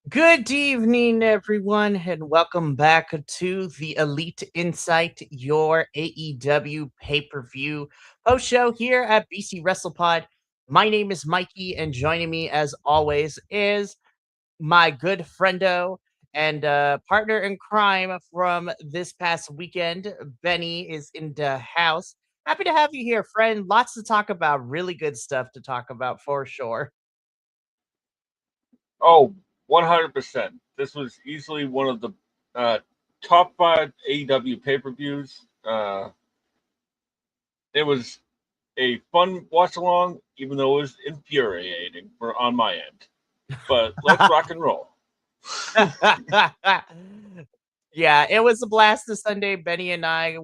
Good evening, everyone, and welcome back to the Elite Insight, your AEW pay per view post show here at BC WrestlePod. My name is Mikey, and joining me, as always, is my good friendo and partner in crime from this past weekend. Benny is in the house. Happy to have you here, friend. Lots to talk about, really good stuff to talk about for sure. Oh, 100%. This was easily one of the uh, top five AEW pay per views. It was a fun watch along, even though it was infuriating for on my end. But let's rock and roll. Yeah, it was a blast this Sunday. Benny and I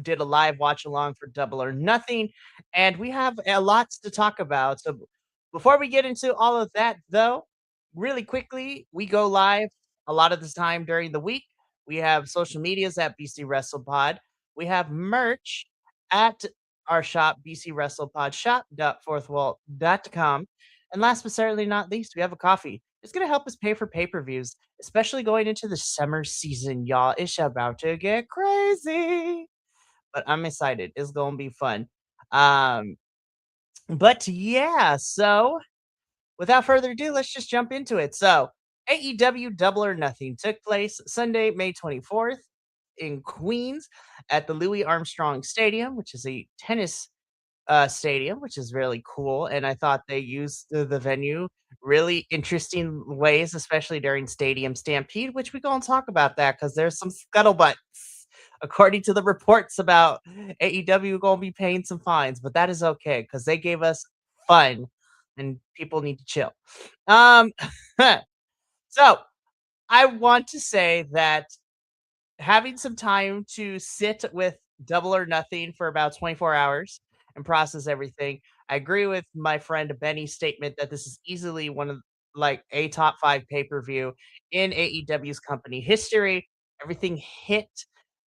did a live watch along for Double or Nothing, and we have a lot to talk about. So before we get into all of that, though, really quickly, we go live a lot of the time during the week. We have social medias at BC WrestlePod. We have merch at our shop, bcwrestlepodshop.fourthwall.com. And last but certainly not least, we have a coffee. It's going to help us pay for pay-per-views, especially going into the summer season, y'all. It's about to get crazy, but I'm excited. It's going to be fun. Um, but yeah, so without further ado, let's just jump into it. So, AEW Double or Nothing took place Sunday, May 24th in Queens at the Louis Armstrong Stadium, which is a tennis stadium, which is really cool. And I thought they used the venue really interesting ways, especially during Stadium Stampede, which we gonna talk about that because there's some scuttlebutt. According to the reports about AEW gonna be paying some fines, but that is okay because they gave us fun and people need to chill. Um so I want to say that having some time to sit with Double or Nothing for about 24 hours and process everything. I agree with my friend Benny's statement that this is easily one of like a top 5 pay-per-view in AEW's company history. Everything hit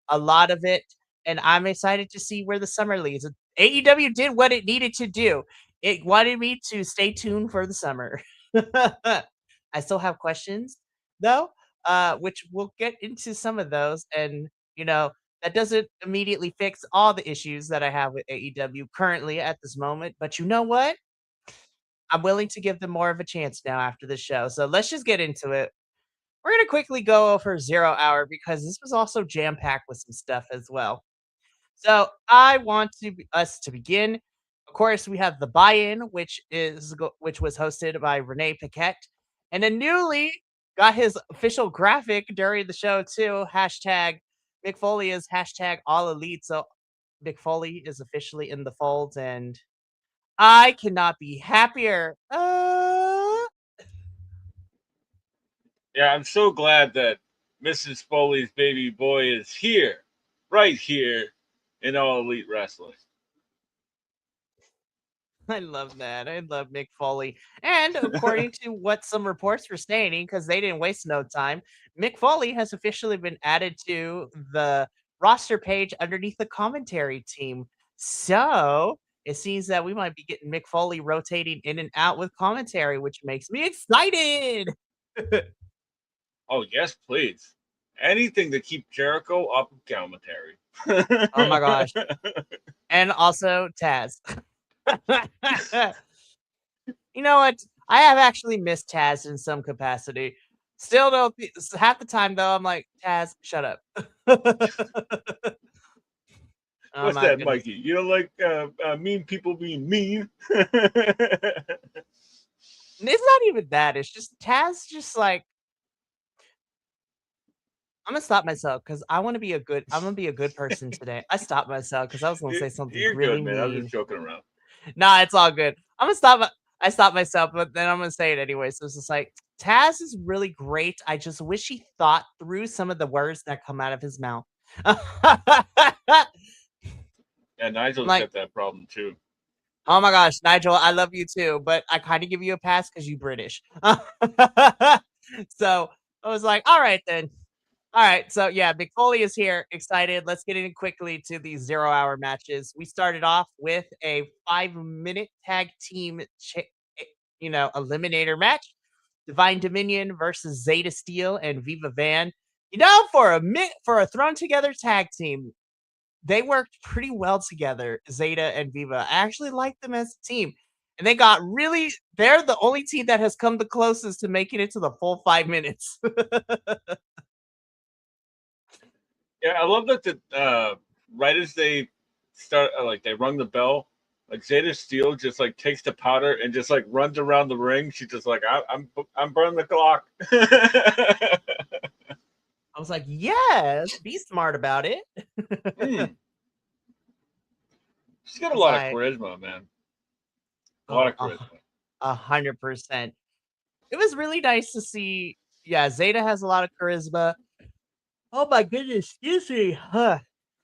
a lot of it, and I'm excited to see where the summer leads. AEW did what it needed to do. It wanted me to stay tuned for the summer. I still have questions though, which we'll get into some of those. And, you know, that doesn't immediately fix all the issues that I have with AEW currently at this moment. But you know what? I'm willing to give them more of a chance now after the show. So let's just get into it. We're going to quickly go over 0 Hour because this was also jam packed with some stuff as well. So I want us to begin. Of course, we have the buy-in, which was hosted by Renee Paquette, and then newly got his official graphic during the show too. Hashtag Mick Foley is hashtag All Elite. So Mick Foley is officially in the fold, and I cannot be happier. Yeah, I'm so glad that Mrs. Foley's baby boy is here, right here in All Elite Wrestling. I love that. I love Mick Foley. And according to what some reports were stating, because they didn't waste no time, Mick Foley has officially been added to the roster page underneath the commentary team. So it seems that we might be getting Mick Foley rotating in and out with commentary, which makes me excited. Oh, yes, please. Anything to keep Jericho off of commentary. Oh my gosh. And also Taz. You know what? I have actually missed Taz in some capacity. Still don't half the time though, I'm like, Taz, shut up. Oh What's my that, goodness. Mikey? You don't like mean people being mean? It's not even that. It's just Taz just like I'm gonna stop myself because I'm gonna be a good person today. I stopped myself because I was gonna say something You're really good, man. I'm just mean. joking around. Nah, it's all good. I stopped myself, but then I'm gonna say it anyway. So it's just like Taz is really great. I just wish he thought through some of the words that come out of his mouth. Yeah, Nigel's Like, got that problem too. oh my gosh, Nigel, I love you too, but I kind of give you a pass because you British. So I was like, all right then. All right, so yeah, Mick Foley is here. Excited. Let's get in quickly to these 0 Hour matches. We started off with a 5 minute tag team, eliminator match. Divine Dominion versus Zeta Steel and Viva Van. For a thrown together tag team, they worked pretty well together, Zeta and Viva. I actually like them as a team. And they're the only team that has come the closest to making it to the full 5 minutes. Yeah, I love that right as they start, like they rung the bell, like Zeta Steel just like takes the powder and just like runs around the ring. She's just like, I'm burning the clock. I was like, yes, be smart about it. Mm, she's got I a was lot of like, charisma, man. A lot oh, of charisma. 100%. It was really nice to see. Yeah, Zeta has a lot of charisma. Oh my goodness, excuse me. Huh.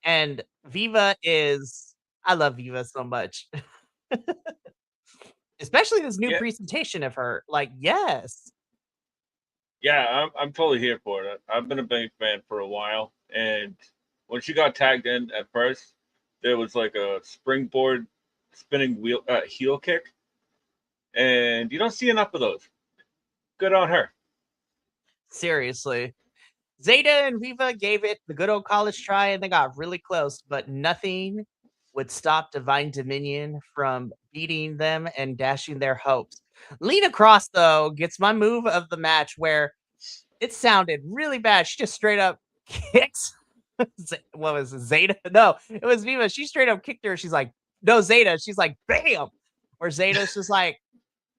And Viva is, I love Viva so much. Especially this new Yeah, presentation of her. Like, yes. yeah, I'm totally here for it. I've been a big fan for a while, and when she got tagged in at first, there was like a springboard spinning wheel heel kick, and you don't see enough of those. Good on her. Seriously. Zeta and Viva gave it the good old college try and they got really close, but nothing would stop Divine Dominion from beating them and dashing their hopes. Lena Cross, though, gets my move of the match where it sounded really bad. She just straight up kicks. What was it, Zeta? No, it was Viva. She straight up kicked her. She's like, no, Zeta. She's like, bam. Where Zeta's just like,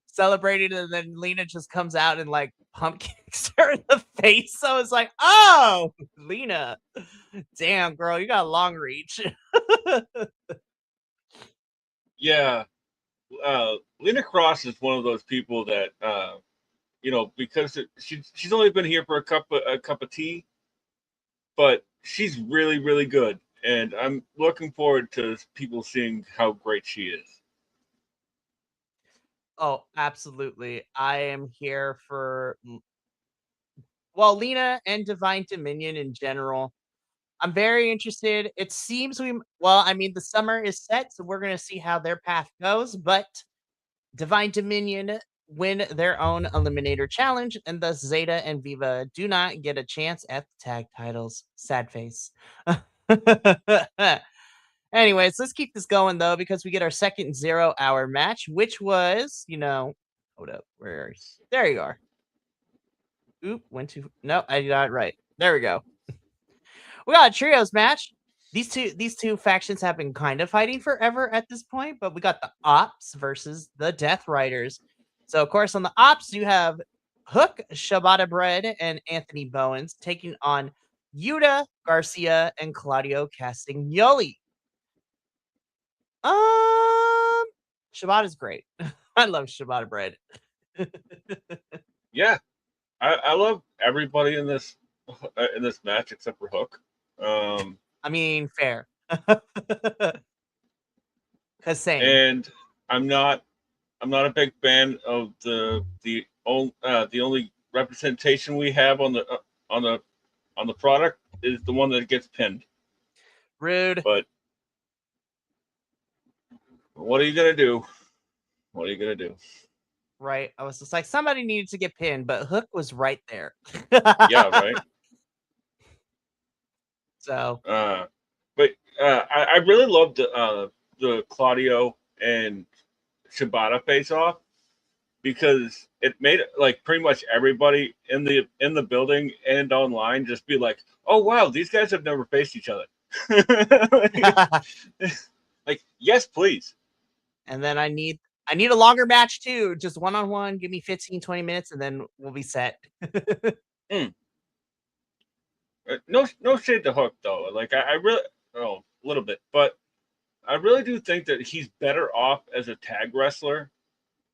celebrating, and then Lena just comes out and like pump kicks her in the face. So it's like, oh, Lena, damn girl, you got long reach. Yeah, Lena Cross is one of those people that because she's only been here for a cup of tea, but she's really really good, and I'm looking forward to people seeing how great she is. Oh, absolutely. I am here for well, Lena and Divine Dominion in general. I'm very interested. It seems I mean, the summer is set, so we're gonna see how their path goes, but Divine Dominion win their own Eliminator Challenge, and thus Zeta and Viva do not get a chance at the tag titles. Sad face. Anyways, let's keep this going though, because we get our second 0 hour match, which was, hold up, where are you? There you are. Oop, went too. No, I got it right. There we go. We got a trios match. These two factions have been kind of fighting forever at this point, but we got the Ops versus the Death Riders. So of course on the Ops you have Hook, Shabata Bread, and Anthony Bowens taking on Yuta, Garcia, and Claudio Castagnoli. Um, Shabata's great. I love Shabata Bread. Yeah, I love everybody in this match except for Hook. I mean, fair. Cause same. and I'm not I'm not a big fan of the only representation we have on the on the product is the one that gets pinned. Rude. But what are you gonna do? What are you gonna do? Right. I was just like, somebody needed to get pinned, but Hook was right there. Yeah, right. So, But I really loved the Claudio and Shibata face off because it made like pretty much everybody in the building and online just be like, "Oh wow, these guys have never faced each other." Like, yes, please. and then I need a longer match too. Just one on one. Give me 15, 20 minutes and then we'll be set. Mm. No shade to Hook though. Like I really a little bit, but I really do think that he's better off as a tag wrestler.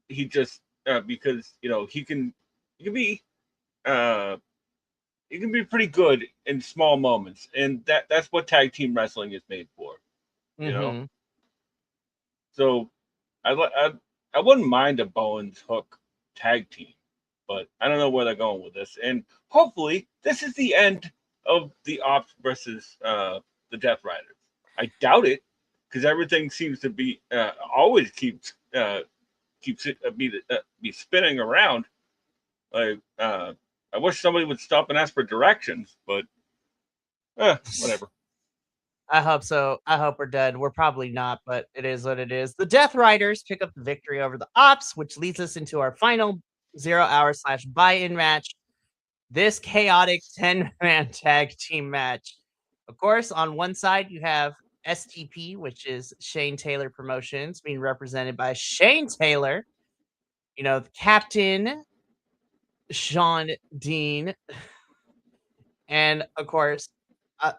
He just because he can be uh he can be pretty good in small moments, and that's what tag team wrestling is made for. You know, Mhm. so I wouldn't mind a Bowens Hook tag team, but I don't know where they're going with this. And hopefully, this is the end of the Ops versus the Death Riders. I doubt it because everything seems to be always keeps be spinning around. Like, I wish somebody would stop and ask for directions, but whatever. I hope so. I hope we're done. We're probably not, but it is what it is. The Death Riders pick up the victory over the Ops, which leads us into our final 0 hour slash buy-in match. This chaotic 10-man tag team match. Of course, on one side you have STP, which is Shane Taylor Promotions, being represented by Shane Taylor, the captain, Sean Dean, and of course, uh,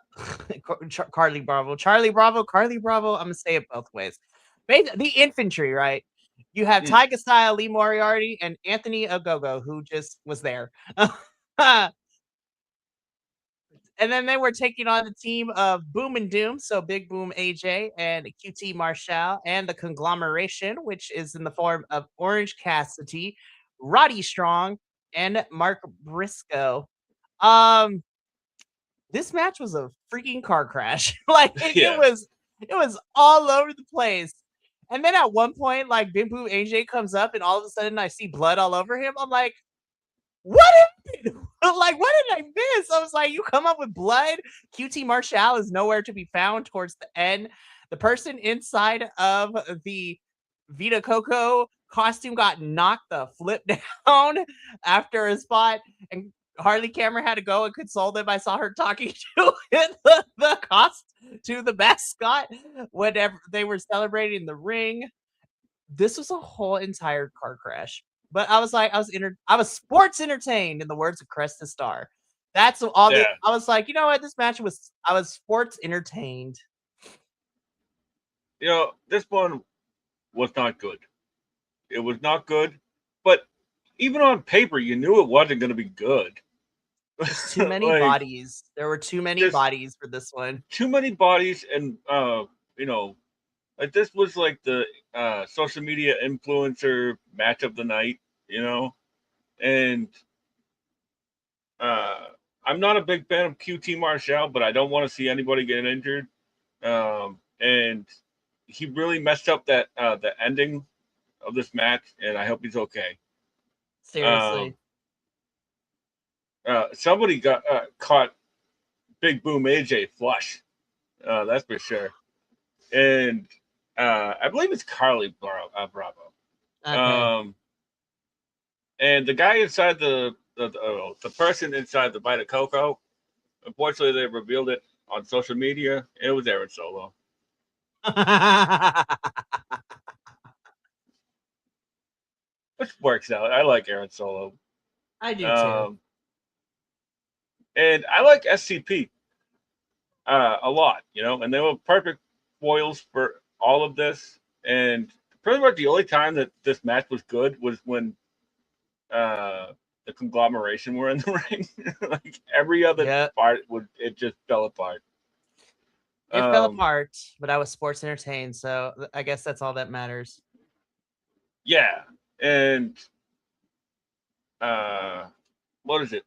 Carly Bravo, Charlie Bravo, Carly Bravo. I'm gonna say it both ways. The infantry, right? You have Mm, Tyga Style, Lee Moriarty, and Anthony Ogogo, who just was there. And then they were taking on the team of Boom and Doom, so Big Boom AJ and QT Marshall, and the conglomeration, which is in the form of Orange Cassidy, Roddy Strong, and Mark Briscoe. Um, this match was a freaking car crash. Like yeah, it was all over the place. And then at one point, like Big Boom AJ comes up, and all of a sudden I see blood all over him. I'm like, what happened? Like, what did I miss? I was like, you come up with blood. QT Marshall is nowhere to be found towards the end. The person inside of the Vita Coco costume got knocked the flip down after a spot, and Harley Cameron had to go and console them. I saw her talking to the cost to the mascot whenever they were celebrating the ring. This was a whole entire car crash. But I was like, I was sports entertained in the words of Cresta Star. That's all that yeah. I was like, you know what? This match was I was sports entertained. This one was not good. It was not good, but even on paper, you knew it wasn't going to be good. Just too many Like, bodies. There were too many just bodies for this one. too many bodies, and you know, like this was like the social media influencer match of the night, and uh, I'm not a big fan of QT Marshall, but I don't want to see anybody get injured. And he really messed up that the ending of this match, and I hope he's okay. Um, Seriously. somebody got caught Big Boom AJ flush. That's for sure. And I believe it's Bravo. Okay. Um, and the guy inside the person inside the Vita Coco, unfortunately, they revealed it on social media. It was Aaron Solo, which works out. I like Aaron Solo. I do too. Um, and I like SCP a lot, and they were perfect foils for all of this. And pretty much the only time that this match was good was when the conglomeration were in the ring. Like every other Yep. part would it just fell apart. It fell Um, apart, but I was sports entertained, so I guess that's all that matters. yeah, and uh, what is it?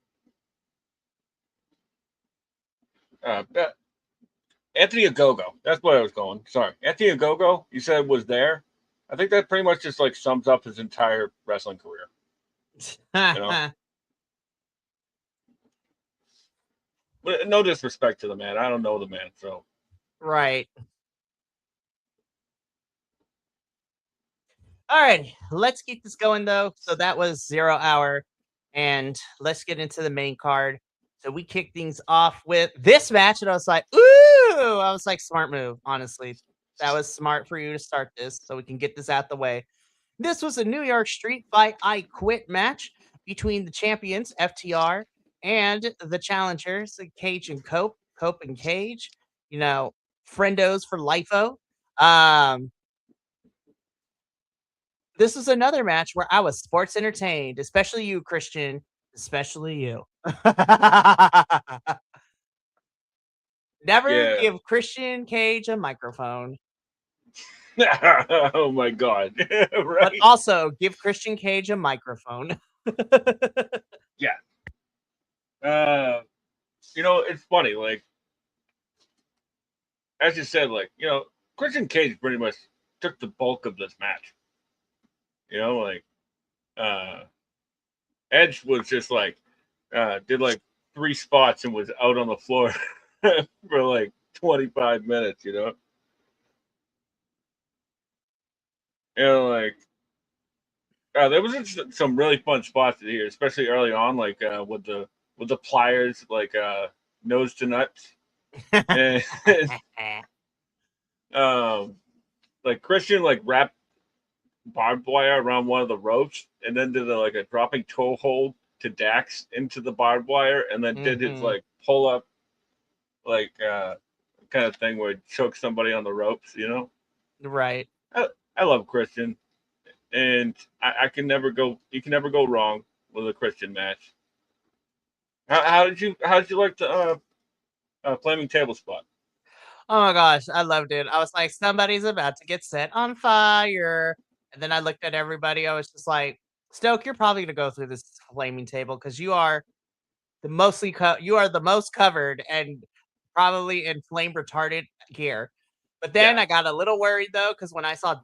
Uh, Anthony Agogo. That's what I was going. Sorry, Anthony Agogo. You said was there. I think that pretty much just like sums up his entire wrestling career. You know, but no disrespect to the man. I don't know the man, so Right. All right, let's keep this going though. So that was 0 hour, and let's get into the main card. So we kick things off with this match, and I was like, "Ooh!" I was like, "Smart move, honestly. That was smart for you to start this, so we can get this out the way." This was a New York Street Fight I Quit match between the champions FTR and the challengers Cage and Cope and Cage. You know, friendos for lifeo. Um, this was another match where I was sports entertained, especially you, Christian, especially you. Never yeah. give Christian Cage a microphone, Oh my god, but right? also give Christian Cage a microphone. Yeah. It's funny. Like as you said, like Christian Cage pretty much took the bulk of this match. Like uh, Edge was just like did like 3 spots and was out on the floor for like 25 minutes. Like there was some really fun spots here, especially early on, like with the pliers, like nose to nuts, and um, like Christian like wrapped barbed wire around one of the ropes, and then did like a dropping toe hold to Dax into the barbed wire, and then did his Mm-hmm. like pull up like kind of thing where he choked somebody on the ropes. Right. I, I love Christian, and I can never go. You can never go wrong with a Christian match. How did you like the flaming table spot? Oh my gosh, I loved it. I was like, somebody's about to get set on fire. And then I looked at everybody. I was just like, Stoke, you're probably gonna go through this flaming table because you are the most covered and probably in flame retardant gear. But then Yeah, I got a little worried though, because when I saw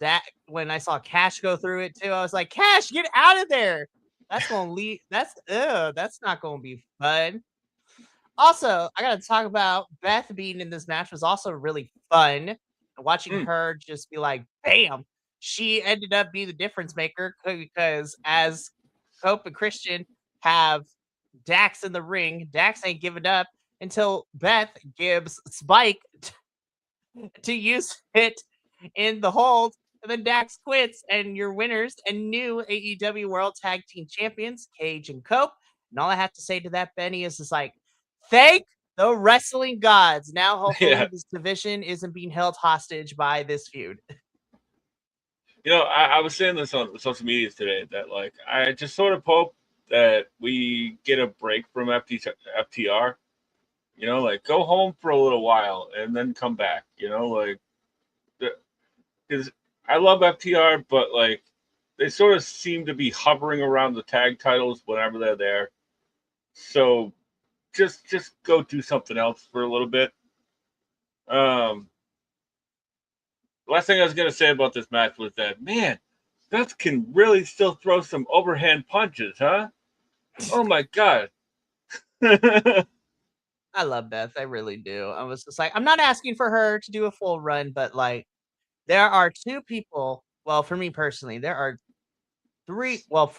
Cash go through it too, I was like, Cash, get out of there. That's gonna lead that's not gonna be fun. Also, I gotta talk about Beth being in this match was also really fun. And watching mm, her just be like, bam, she ended up being the difference maker because as Cope and Christian have Dax in the ring, Dax ain't giving up until Beth gives Spike to use it in the hold. And then Dax quits, and your winners and new AEW World Tag Team Champions, Cage and Cope. And all I have to say to that, Benny, is just like, thank the wrestling gods. Now, yeah. hopefully, this division isn't being held hostage by this feud. I was saying this on social media today that like I just sort of hope that we get a break from FTR. Like go home for a little while and then come back. Like because I love FTR, but like they sort of seem to be hovering around the tag titles whenever they're there. So just go do something else for a little bit. Um, the last thing I was gonna say about this match was that man, Beth can really still throw some overhand punches, huh? Oh my god. I love Beth. I really do. I was just like, I'm not asking for her to do a full run, but like, there are two people. Well, for me personally, there are three. Well,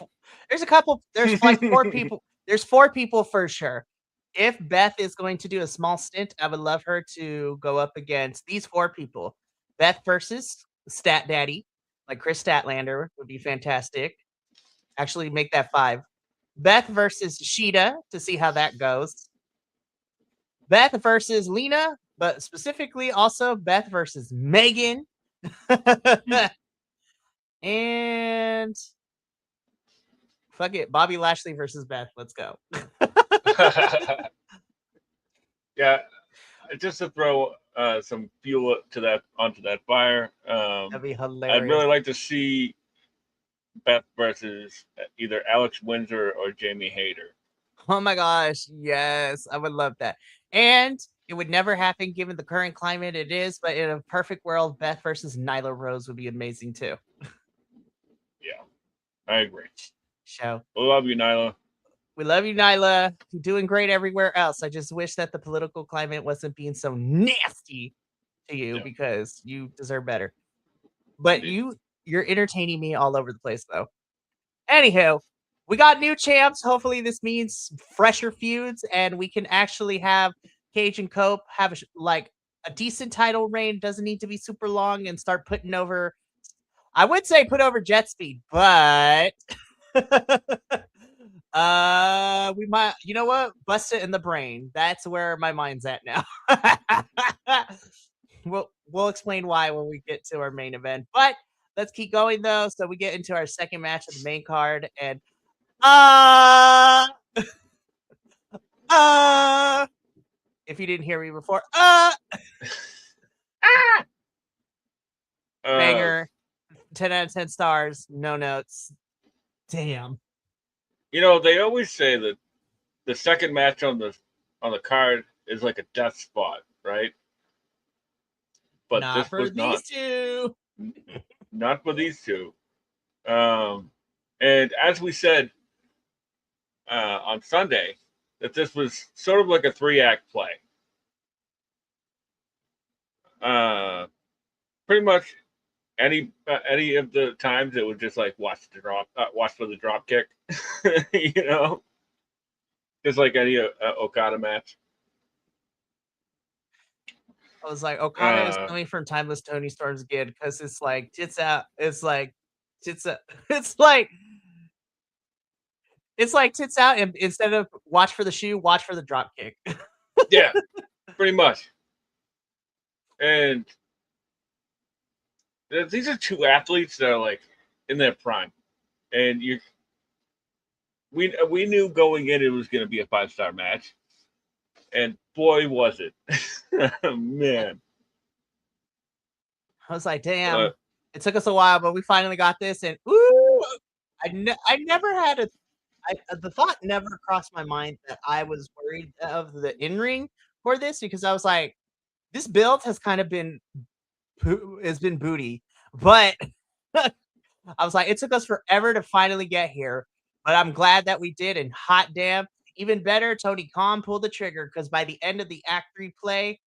there's a couple. There's like four people. There's four people for sure. If Beth is going to do a small stint, I would love her to go up against these four people. Beth versus Stat Daddy, like Chris Statlander would be fantastic. Actually, make that five. Beth versus Sheeta to see how that goes. Beth versus Lena, but specifically also Beth versus Megan. And fuck it, Bobby Lashley versus Beth. Let's go. Yeah, just to throw some fuel to that onto that fire. That'd be I'd hilarious. really like to see Beth versus either Alex Windsor or Jamie Hayter. Oh my gosh, yes, I would love that. And it would never happen given the current climate it is, but in a perfect world, Beth versus Nyla Rose would be amazing too. Yeah, I agree. Show. I love you, Nyla. We love you, Nyla. You're doing great everywhere else. I just wish that the political climate wasn't being so nasty to you Yeah, because you deserve better. But indeed. you're entertaining me all over the place though. Anywho, we got new champs. Hopefully, this means fresher feuds, and we can actually have Cage and Cope have like a decent title reign. Doesn't need to be super long, and start putting over. I would say put over Jet Speed, but we might. You know what? Bust it in the brain. That's where my mind's at now. We'll explain why when we get to our main event, but let's keep going though. So we get into our second match of the main card, and uh, uh, if you didn't hear me before, Uh, banger, 10 out of 10 stars, no notes. Damn. they always say that the second match on the card is like a death spot, right? But Not this for was these not. two. Not for these two. Um, and as we said, on Sunday that this was sort of like a 3-act play. Uh, Pretty much any of the times it was just like watch for the drop kick, you know, just like any Okada match. I was like, Okada is Uh, coming from Timeless Tony Storm's good because it's like tits out. It's like tits out. It's like tits out, and instead of watch for the shoe, watch for the drop kick. yeah, pretty much. And these are two athletes that are like in their prime, and we knew going in it was going to be a 5-star match, and boy was it, man. I was like, Uh, damn, it took us a while, but we finally got this. And ooh, I never had the thought never crossed my mind that I was worried of the in ring for this because I was like, this build has kind of been has been booty, but I was like, it took us forever to finally get here, but I'm glad that we did. And hot damn, even better, Tony Khan pulled the trigger because by the end of the Act 3 play,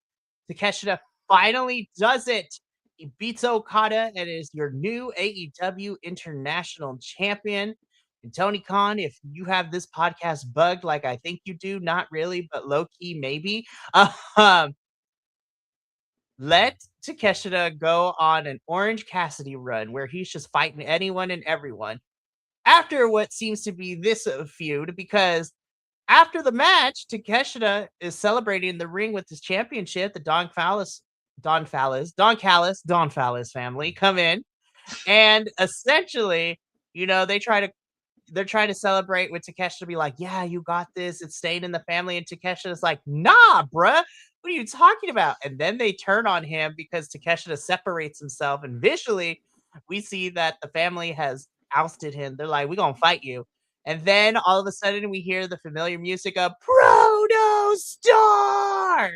Takeshita finally does it. He beats Okada and is your new AEW International Champion. And Tony Khan, if you have this podcast bugged like I think you do, not really, but low key maybe, um, let Takeshita go on an Orange Cassidy run where he's just fighting anyone and everyone after what seems to be this feud because after the match, Takeshita is celebrating in the ring with his championship. The Don Callis family come in and essentially, they're trying to celebrate with Takeshita to be like, yeah, you got this. It's staying in the family. And Takeshita's like, nah, bruh. What are you talking about? And then they turn on him because Takeshita separates himself. And visually, we see that the family has ousted him. They're like, we're going to fight you. And then all of a sudden, we hear the familiar music of Proto Star.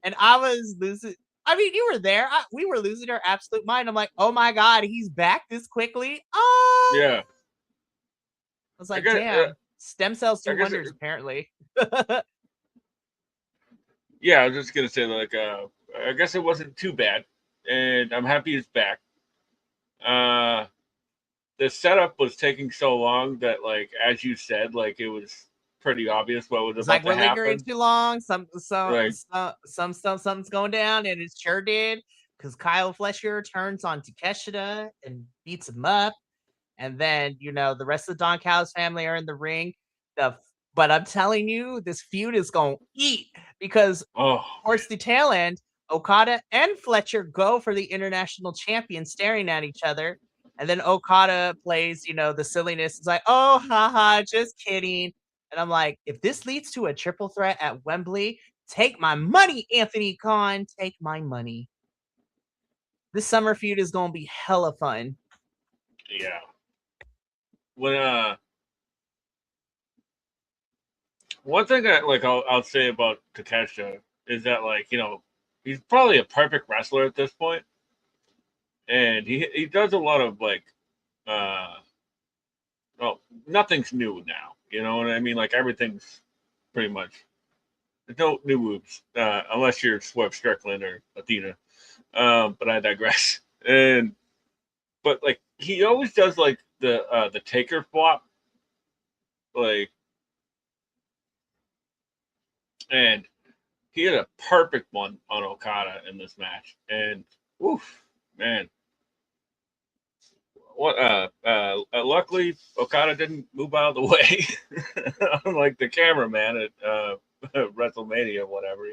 And I was losing. I mean, you were there. We were losing our absolute mind. I'm like, oh my God, he's back this quickly. Oh, yeah, I was I like, guess. damn, stem cells I do guess. wonders, apparently. Yeah, I was just gonna say like. I guess it wasn't too bad, and I'm happy he's back. Uh, the setup was taking so long that, like, as you said, like it was pretty obvious what was It's about like to we're lingering happen. too long. Like, Something's going down, and it sure did. Because Kyle Flesher turns on Takeshita and beats him up. And then, the rest of the Don Callis family are in the ring. But I'm telling you, this feud is going to eat because oh towards the tail end, Okada and Fletcher go for the international champion staring at each other. And then Okada plays, the silliness. It's like, oh, haha, just kidding. And I'm like, if this leads to a triple threat at Wembley, take my money, Anthony Khan. Take my money. This summer feud is going to be hella fun. yeah. When one thing that like I'll say about Takeshita is that, like, he's probably a perfect wrestler at this point, and he does a lot of like uh well, nothing's new now. You know what I mean? Like everything's pretty much, there's no new moves unless you're Swerve Strickland or Athena. But I digress. And but like he always does like the taker flop, like, and he had a perfect one on Okada in this match. And oof, man, what luckily Okada didn't move out of the way, unlike the cameraman at WrestleMania, whatever,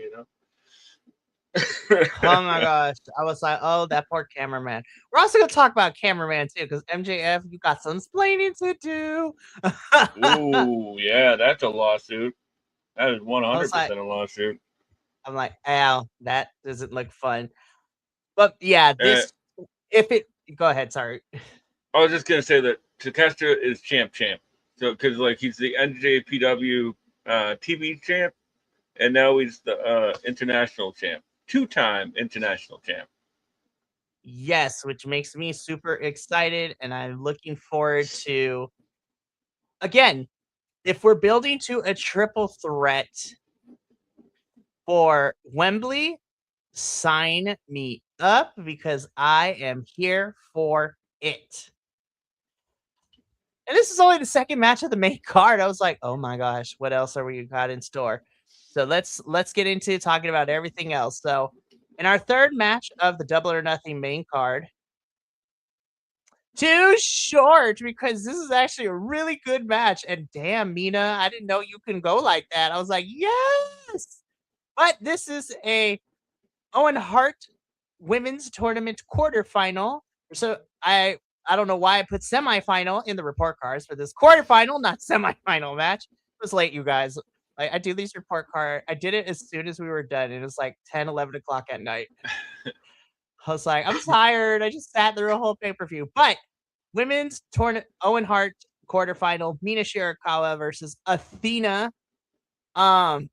Oh my gosh. I was like, oh, that poor cameraman. We're also going to talk about cameraman too, because MJF, you got some explaining to do. I Ooh, yeah, that's a lawsuit. That is one was hundred like, percent a lawsuit. I'm like, Al, that doesn't look fun. But yeah, Uh, if it, go ahead, sorry. I was just gonna say that Takeshita is champ, so because like he's the NJPW TV champ, and now he's the international champ, 2-time international champ. Yes, which makes me super excited. And I'm looking forward to, again, if we're building to a triple threat for Wembley, sign me up because I am here for it. And this is only the second match of the main card. I was like, "Oh my gosh, what else are we got in store?" So let's get into talking about everything else. So, in our third match of the Double or Nothing main card, too short because this is actually a really good match. And damn, Mina, I didn't know you can go like that. I was like, "Yes!" But this is a Owen Hart women's tournament quarterfinal. So I don't know why I put semifinal in the report cards for this quarterfinal, not semifinal match. It was late, you guys. I do these report card. I did it as soon as we were done. It was like 10, 11 o'clock at night. I was like, I'm tired. I just sat through a whole pay-per-view. But women's tournament Owen Hart quarterfinal, Mina Shirakawa versus Athena. Um,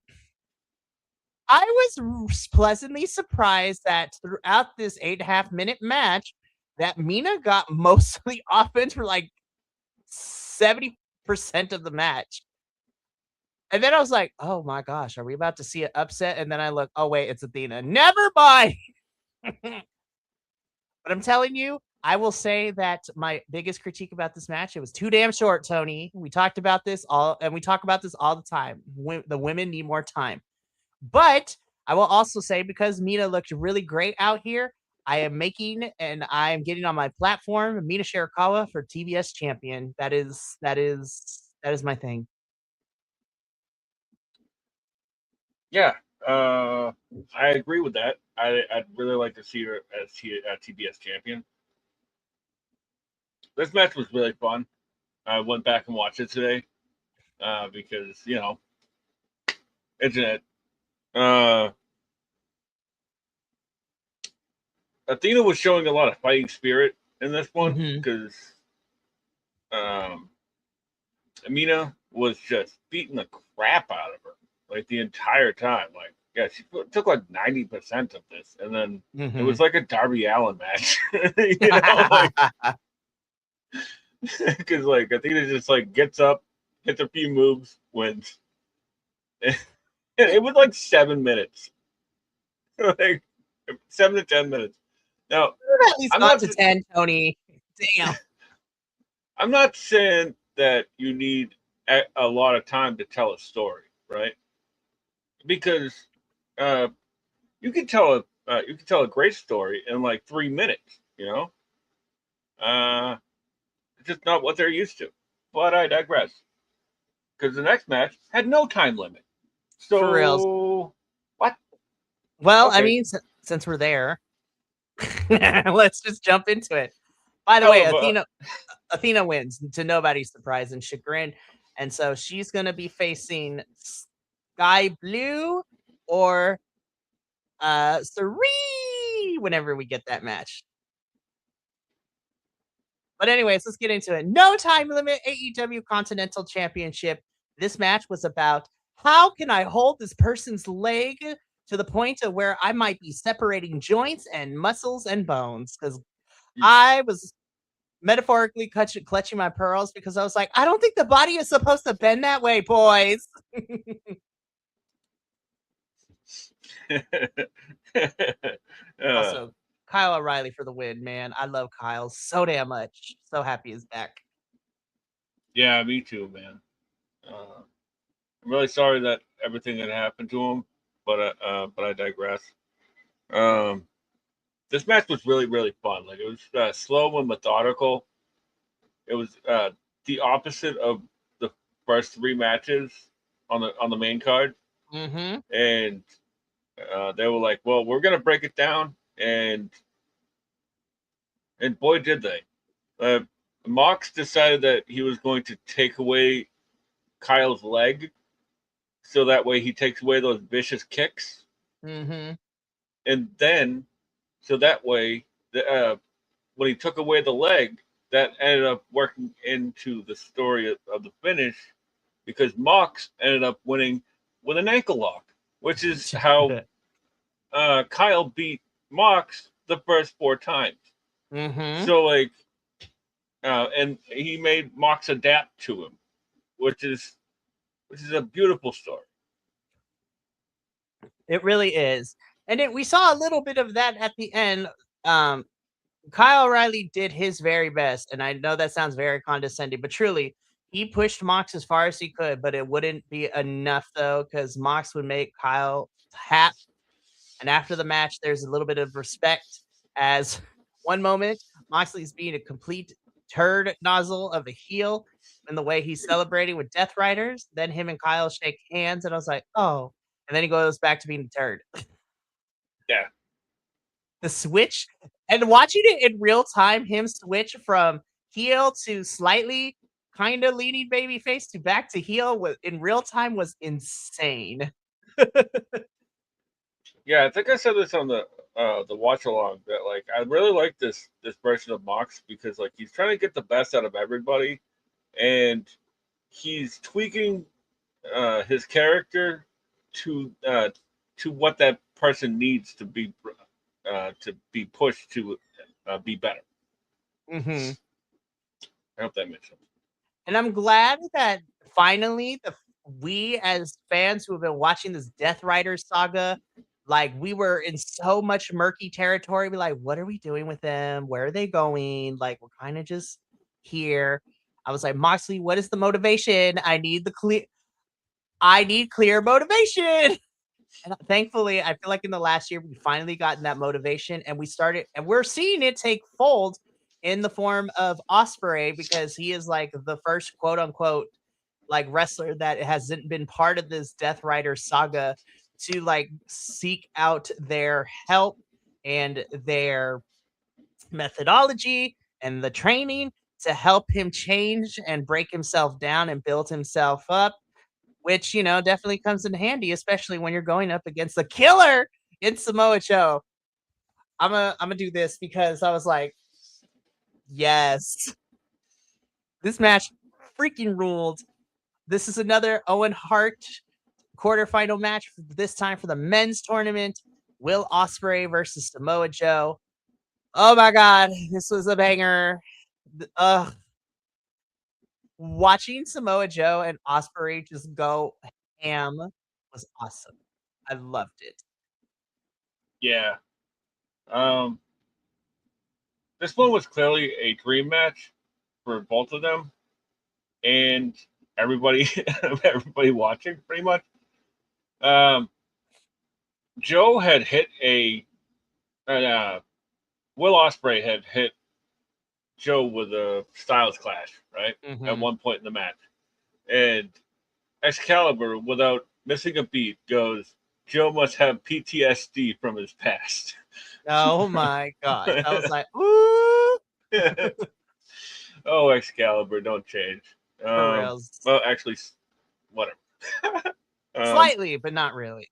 I was pleasantly surprised that throughout this 8.5 minute match, that Mina got mostly offense for like 70% of the match. And then I was like, oh my gosh, are we about to see an upset? And then I look, oh wait, it's Athena. Never mind. But I'm telling you, I will say that my biggest critique about this match, it was too damn short, Tony. We talked about this all, and we talk about this all the time. The women need more time. But I will also say because Mina looked really great out here, I am making and I am getting on my platform Mina Shirakawa for TBS champion. That is my thing. Yeah, I agree with that. I'd really like to see her as TBS champion. This match was really fun. I went back and watched it today because internet. Uh, Athena was showing a lot of fighting spirit in this one Mhm. because um, Amina was just beating the crap out of her like the entire time. Like, yeah, she took like 90% of this, and then it was Mhm. like a Darby Allen match, like because like Athena just like gets up, hits a few moves, wins. It was like 7 minutes, like 7 to 10 minutes. Now, We've at least I'm gone not to 10, Tony. Damn. I'm not saying that you need a lot of time to tell a story, right? Because uh, you can tell a great story in like 3 minutes. Uh, it's just not what they're used to. But I digress. Because the next match had no time limit. For reals. So what? Well, I Okay. mean, since we're there, let's just jump into it. By the way, Hell of a Athena wins to nobody's surprise and chagrin. And so she's going to be facing Sky Blue or Sari whenever we get that match. But anyways, let's get into it. No time limit AEW Continental Championship. This match was about how can I hold this person's leg to the point of where I might be separating joints and muscles and bones because I was metaphorically clutching my pearls because I was like, I don't think the body is supposed to bend that way, boys. uh, Also, Kyle O'Reilly for the win, man. I love Kyle so damn much. So happy he's back. yeah, me too, man. I'm really sorry that everything that happened to him, but I digress. Um, this match was really really fun. Like it was slow and methodical. It was the opposite of the first three matches on the main card, Mm-hmm. and they were like, "Well, we're gonna break it down," and boy, did they! Uh, Mox decided that he was going to take away Kyle's leg, so that way he takes away those vicious kicks, Mm-hmm. and then so that way when he took away the leg, that ended up working into the story of the finish because Mox ended up winning with an ankle lock, which is how Kyle beat Mox the first four times. Mm-hmm. So and he made Mox adapt to him, which is which is a beautiful story. It really is. And we saw a little bit of that at the end. Um, Kyle O'Reilly did his very best, and I know that sounds very condescending, but truly, he pushed Mox as far as he could, but it wouldn't be enough though, because Mox would make Kyle tap. And after the match, there's a little bit of respect as one moment Moxley's being a complete turd nozzle of a heel in the way he's celebrating with Death Riders. Then him and Kyle shake hands, and I was like, oh. And then he goes back to being a turd. Yeah, The switch and watching it in real time, him switch from heel to slightly kind of leaning babyface to back to heel was in real time was insane. yeah. I think I said this on the watch along that like I really like this version of Mox because like he's trying to get the best out of everybody, and he's tweaking his character to what that person needs to be pushed to be better. Mhm. I hope that makes sense. And I'm glad that finally we as fans who have been watching this Death Rider saga, like we were in so much murky territory. We're like, what are we doing with them? Where are they going? Like we're kind of just here. I was like, Moxley, what is the motivation? I need clear motivation. And thankfully, I feel like in the last year we finally gotten that motivation, and we're seeing it take fold in the form of Osprey because he is like the first quote unquote like wrestler that hasn't been part of this Death Rider saga to like seek out their help and their methodology and the training to help him change and break himself down and build himself up, which, definitely comes in handy, especially when you're going up against the killer in Samoa Joe. I'm gonna do this because I was like, yes, this match freaking ruled. This is another Owen Hart quarterfinal match, this time for the men's tournament. Will Ospreay versus Samoa Joe. Oh my god, this was a banger. Uh, Watching Samoa Joe and Ospreay just go ham was awesome. I loved it. Yeah. Um, this one was clearly a dream match for both of them and everybody everybody watching pretty much. Um, Joe had hit Will Osprey had hit Joe with a Styles Clash, right? At Mhm. one point in the match. And Excalibur, without missing a beat, goes, Joe must have PTSD from his past. Oh my gosh. I was like, "Ooh." Oh, Excalibur, don't change. For reals. Well, actually, whatever. um, Slightly, but not really.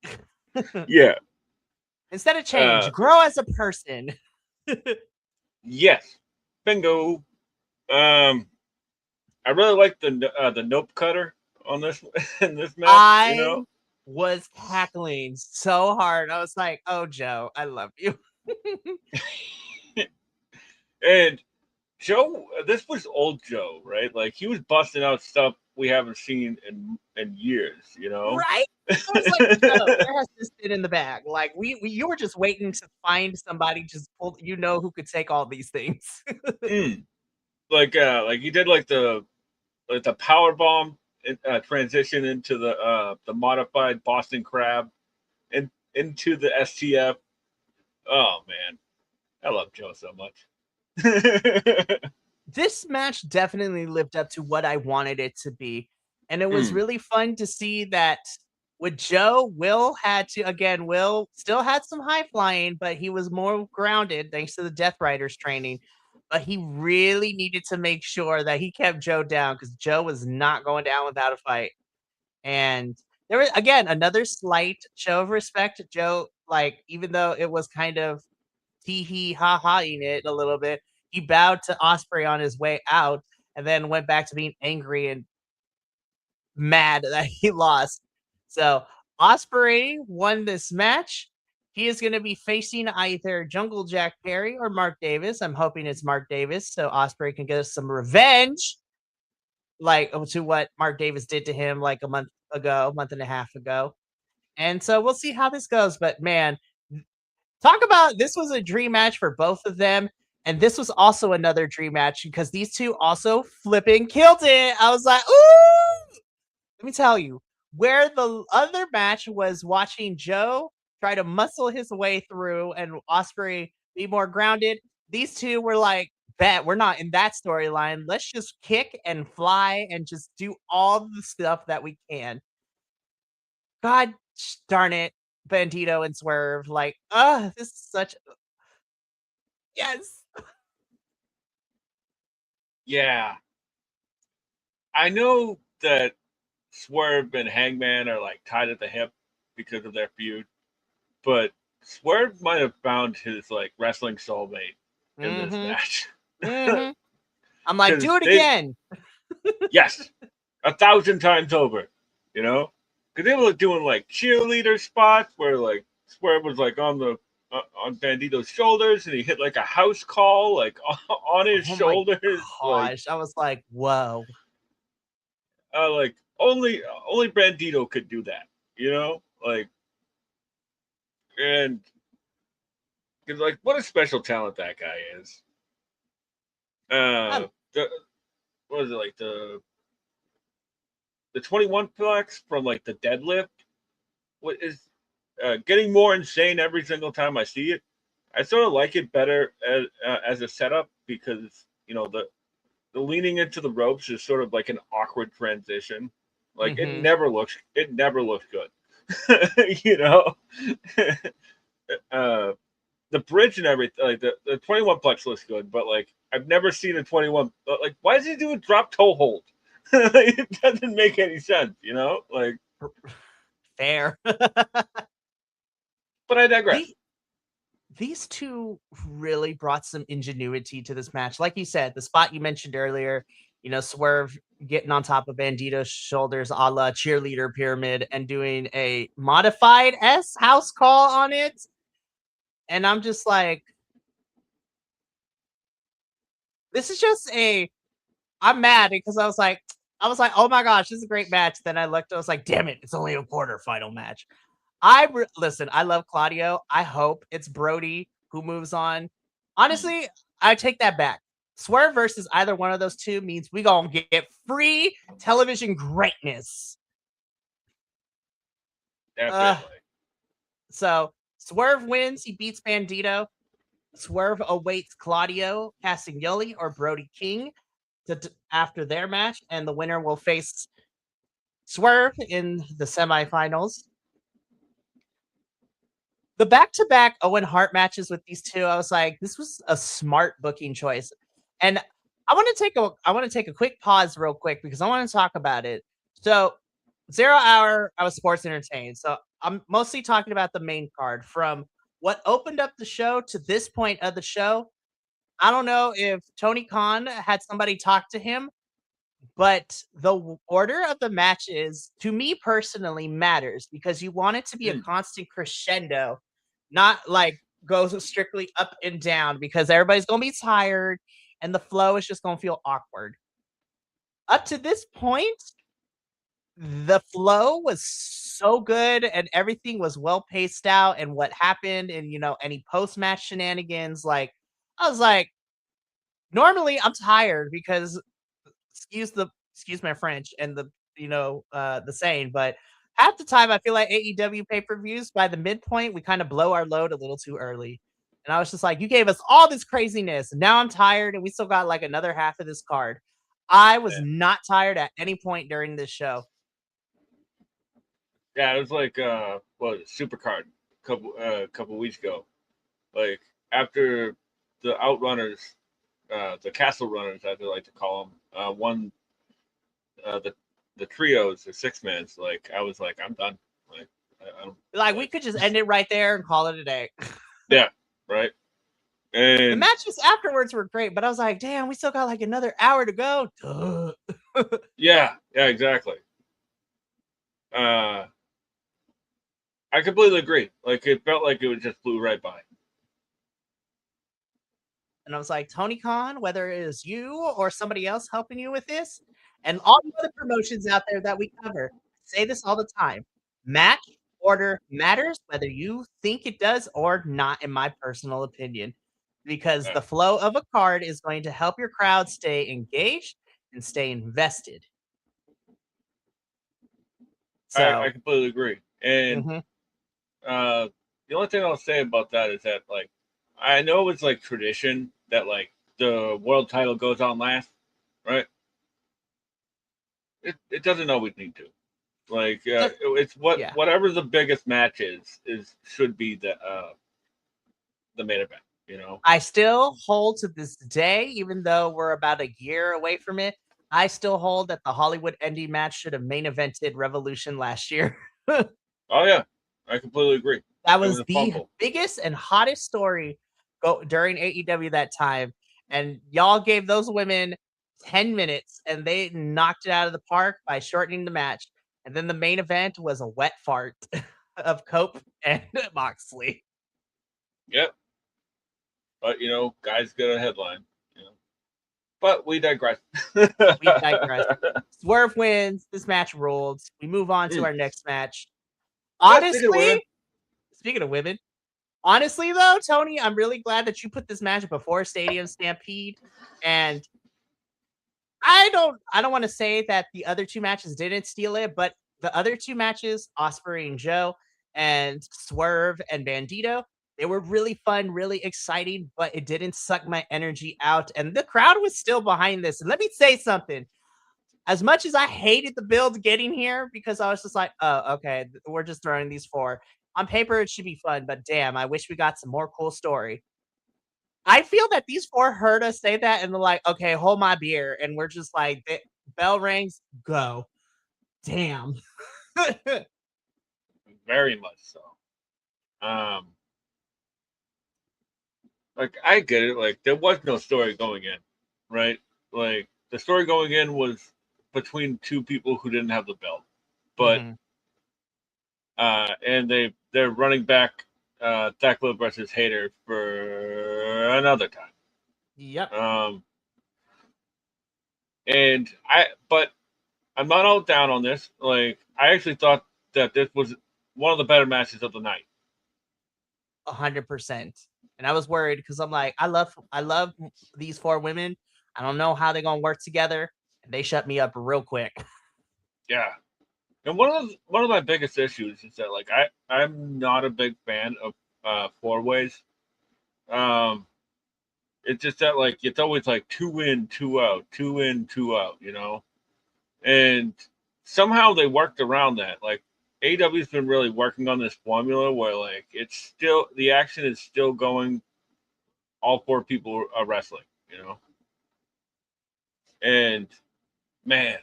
yeah. Instead of change, Uh, grow as a person. yes. Bingo. Um, I really like the nope cutter on this in this match. You I know, was cackling so hard. I was like, "Oh, Joe, I love you." and Joe, this was old Joe, right? Like he was busting out stuff we haven't seen in years. You know. Right? I was like, "Joe, where has this been in the bag?" Like, you were just waiting to find somebody just pull who could take all these things. Mm. Like he did like the power bomb transition into the modified Boston Crab and into the STF. Oh man, I love Joe so much. This match definitely lived up to what I wanted it to be. And it was mm, really fun to see that with Joe, Will still had some high flying, but he was more grounded thanks to the Death Riders training. But he really needed to make sure that he kept Joe down because Joe was not going down without a fight. And there was again another slight show of respect. Joe, like, even though it was kind of tee hee ha haing it a little bit. He bowed to Osprey on his way out and then went back to being angry and mad that he lost. So Osprey won this match. He is going to be facing either Jungle Jack Perry or Mark Davis. I'm hoping it's Mark Davis so Osprey can get us some revenge, like to what Mark Davis did to him like a month ago, month and a half ago. And so we'll see how this goes. But man, talk about this was a dream match for both of them. And this was also another dream match because these two also flipping killed it. I was like, ooh, let me tell you, where the other match was watching Joe try to muscle his way through and Osprey be more grounded, these two were like, bet we're not in that storyline. Let's just kick and fly and just do all the stuff that we can. God darn it, Bandito and Swerve. Like, this is such yes. Yeah, I know that Swerve and Hangman are like tied at the hip because of their feud, but Swerve might have found his like wrestling soulmate in this Mm-hmm. match. Mm-hmm. I'm like, do Because it they, again. yes, 1,000 times over, you know? Because they were doing like cheerleader spots where like Swerve was like on Bandito's shoulders and he hit like a house call like on his Oh my shoulders, gosh. I was like, whoa. like only Bandito could do that, you know? Like, and because like what a special talent that guy is. Um, The what was it like the 21 plex from like the deadlift? What is getting more insane every single time I see it. I sort of like it better as a setup because the leaning into the ropes is sort of like an awkward transition. Like mhm. it never looks good. you know, uh, the bridge and everything, like the 21 plex looks good, but like I've never seen a 21. Like, why does he do a drop toe hold? it doesn't make any sense, you know. Like, Fair. but I digress. The these two really brought some ingenuity to this match. Like you said, the spot you mentioned earlier, Swerve getting on top of Bandito's shoulders a la cheerleader pyramid and doing a modified S house call on it. And I'm just like, this is just I'm mad because I was like, oh my gosh, this is a great match. Then I looked, I was like, damn it, it's only a quarterfinal match. Listen, I love Claudio. I hope it's Brody who moves on. Mm, Honestly, I take that back. Swerve versus either one of those two means we gonna get free television greatness. Uh, definitely. so Swerve wins. He beats Bandito. Swerve awaits Claudio Castagnoli or Brody King after their match, and the winner will face Swerve in the semifinals. The back-to-back Owen Hart matches with these two, I was like, this was a smart booking choice. And I want to take a quick pause real quick because I want to talk about it. So, 0 Hour, I was sports entertained. So, I'm mostly talking about the main card from what opened up the show to this point of the show. I don't know if Tony Khan had somebody talk to him, but the order of the matches, to me personally, matters because you want it to be a Mm, constant crescendo, not like goes strictly up and down because everybody's gonna be tired and the flow is just gonna feel awkward. Up to this point, the flow was so good and everything was well paced out, and what happened and any post match shenanigans, like I was like, normally I'm tired because excuse my French and the saying, but half the time I feel like AEW pay-per-views by the midpoint we kind of blow our load a little too early. And I was just like, you gave us all this craziness. And now I'm tired and we still got like another half of this card. I was yeah. not tired at any point during this show. Yeah, it was like what was it, Supercard couple weeks ago. Like after the Outrunners, the Castle Runners, as they like to call them, won the trios, the six mans. Like I was like, I'm done. Like I don't Like we like. could just end it right there and call it a day. Yeah, right. The And matches afterwards were great, but I was like, damn, we still got like another hour to go. Duh. yeah, exactly. Uh, I completely agree. Like it felt like it just flew right by. And I was like, Tony Khan, whether it is you or somebody else helping you with this, and all the other promotions out there that we cover, say this all the time. Match order matters whether you think it does or not, in my personal opinion, because Yeah, the flow of a card is going to help your crowd stay engaged and stay invested. I So, completely agree. And mhm, uh, the only thing I'll say about that is that like I know it's like tradition that like the world title goes on last, right? It doesn't always need to. Like just it's yeah. whatever the biggest match is should be the main event. You know? I still hold to this day, even though we're about a year away from it, I still hold that the Hollywood ending match should have main evented Revolution last year. Oh yeah, I completely agree. That It was was a the fumble. biggest and hottest story during AEW that time, and y'all gave those women 10 minutes, and they knocked it out of the park by shortening the match, and then the main event was a wet fart of Cope and Moxley. Yep. But you know, guys get a headline. You know. But we digress. We digress. Swerve wins. This match ruled. We move on to Mm. our next match. Oh, speaking of women, Honestly, speaking of women, honestly though, Tony, I'm really glad that you put this match before Stadium Stampede. And I don't want to say that the other two matches didn't steal it, but the other two matches, Osprey and Joe and Swerve and Bandito, they were really fun, really exciting, but it didn't suck my energy out. And the crowd was still behind this. And let me say something. As much as I hated the build getting here because I was just like, oh, okay, we're just throwing these four. On paper, it should be fun, but damn, I wish we got some more cool story. I feel that these four heard us say that and they're like, okay, hold my beer. And we're just like, bell rings, go. Damn. very much so. Um, like I get it. Like there was no story going in, right? Like the story going in was between two people who didn't have the belt, but Mhm. and they're running back Tekla versus Hater for another time. Yep. Um, and but I'm not all down on this. Like I actually thought that this was one of the better matches of the night. 100%. And I was worried because I'm like, I love these four women. I don't know how they're gonna work together. And they shut me up real quick. Yeah, and one of my biggest issues is that like I'm not a big fan of four ways. Um, it's just that like it's always like two in, two out, two in, two out, you know. And somehow they worked around that. Like AEW's been really working on this formula where like it's still the action is still going. All four people are wrestling, you know. And man,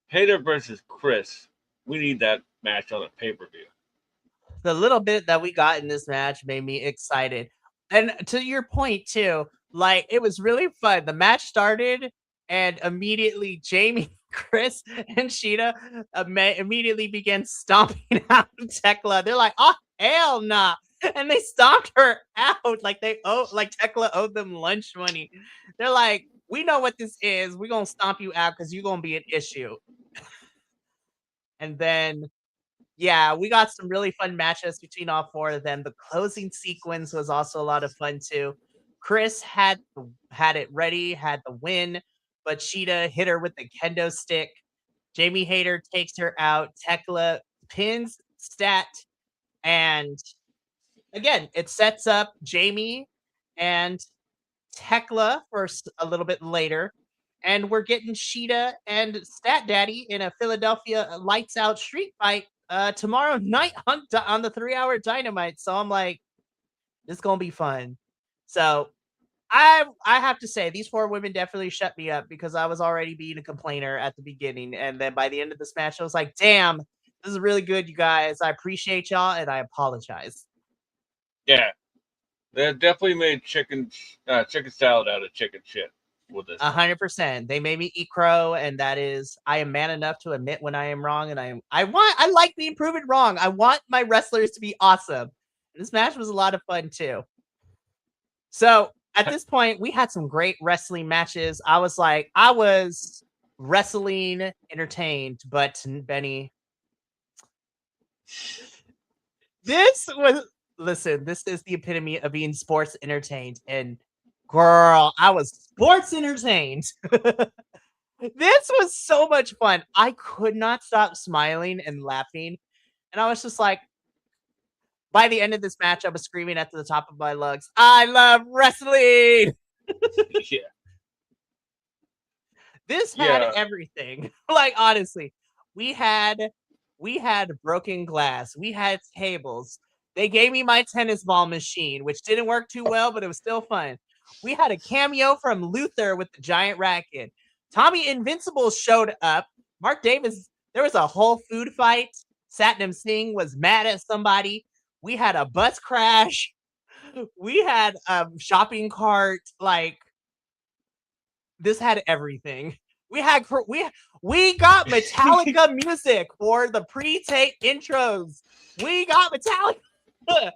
Hater versus Chris, we need that match on a pay per view. The little bit that we got in this match made me excited. And to your point too, like it was really fun. The match started and immediately Jamie, Chris, and Sheeta immediately began stomping out Tekla. They're like, "Oh hell nah!" And they stomped her out like Tekla owed them lunch money. They're like, "We know what this is. We're gonna stomp you out because you're gonna be an issue." And then yeah, we got some really fun matches between all four of them. The closing sequence was also a lot of fun too. Chris had it ready, had the win, but Sheeta hit her with the kendo stick. Jamie Hayter takes her out. Tekla pins Stat, and again, it sets up Jamie and Tekla for a little bit later. And we're getting Sheeta and Stat Daddy in a Philadelphia lights out street fight tomorrow night on the 3 hour dynamite. So I'm like, this is gonna be fun. So I have to say these four women definitely shut me up because I was already being a complainer at the beginning. And then by the end of this match, I was like, damn, this is really good, you guys. I appreciate y'all and I apologize. Yeah, they definitely made chicken salad out of chicken shit with this match. 100%. They made me eat crow, and that is, I am man enough to admit when I am wrong, and I like being proven wrong. I want my wrestlers to be awesome. And this match was a lot of fun too. So at this point, we had some great wrestling matches. I was wrestling entertained, but Benny, this was listen, this is the epitome of being sports entertained. And girl, I was sports entertained. This was so much fun. I could not stop smiling and laughing. And I was just like, by the end of this match, I was screaming at the top of my lungs, I love wrestling. Yeah. This had Yeah. everything. Like honestly, we had we had broken glass. We had tables. They gave me my tennis ball machine, which didn't work too well, but it was still fun. We had a cameo from Luther with the giant racket. Tommy Invincible showed up. Mark Davis, there was a whole food fight. Satnam Singh was mad at somebody. We had a bus crash. We had a shopping cart. Like this had everything. We got Metallica music for the pre-tape intros. We got Metallica. I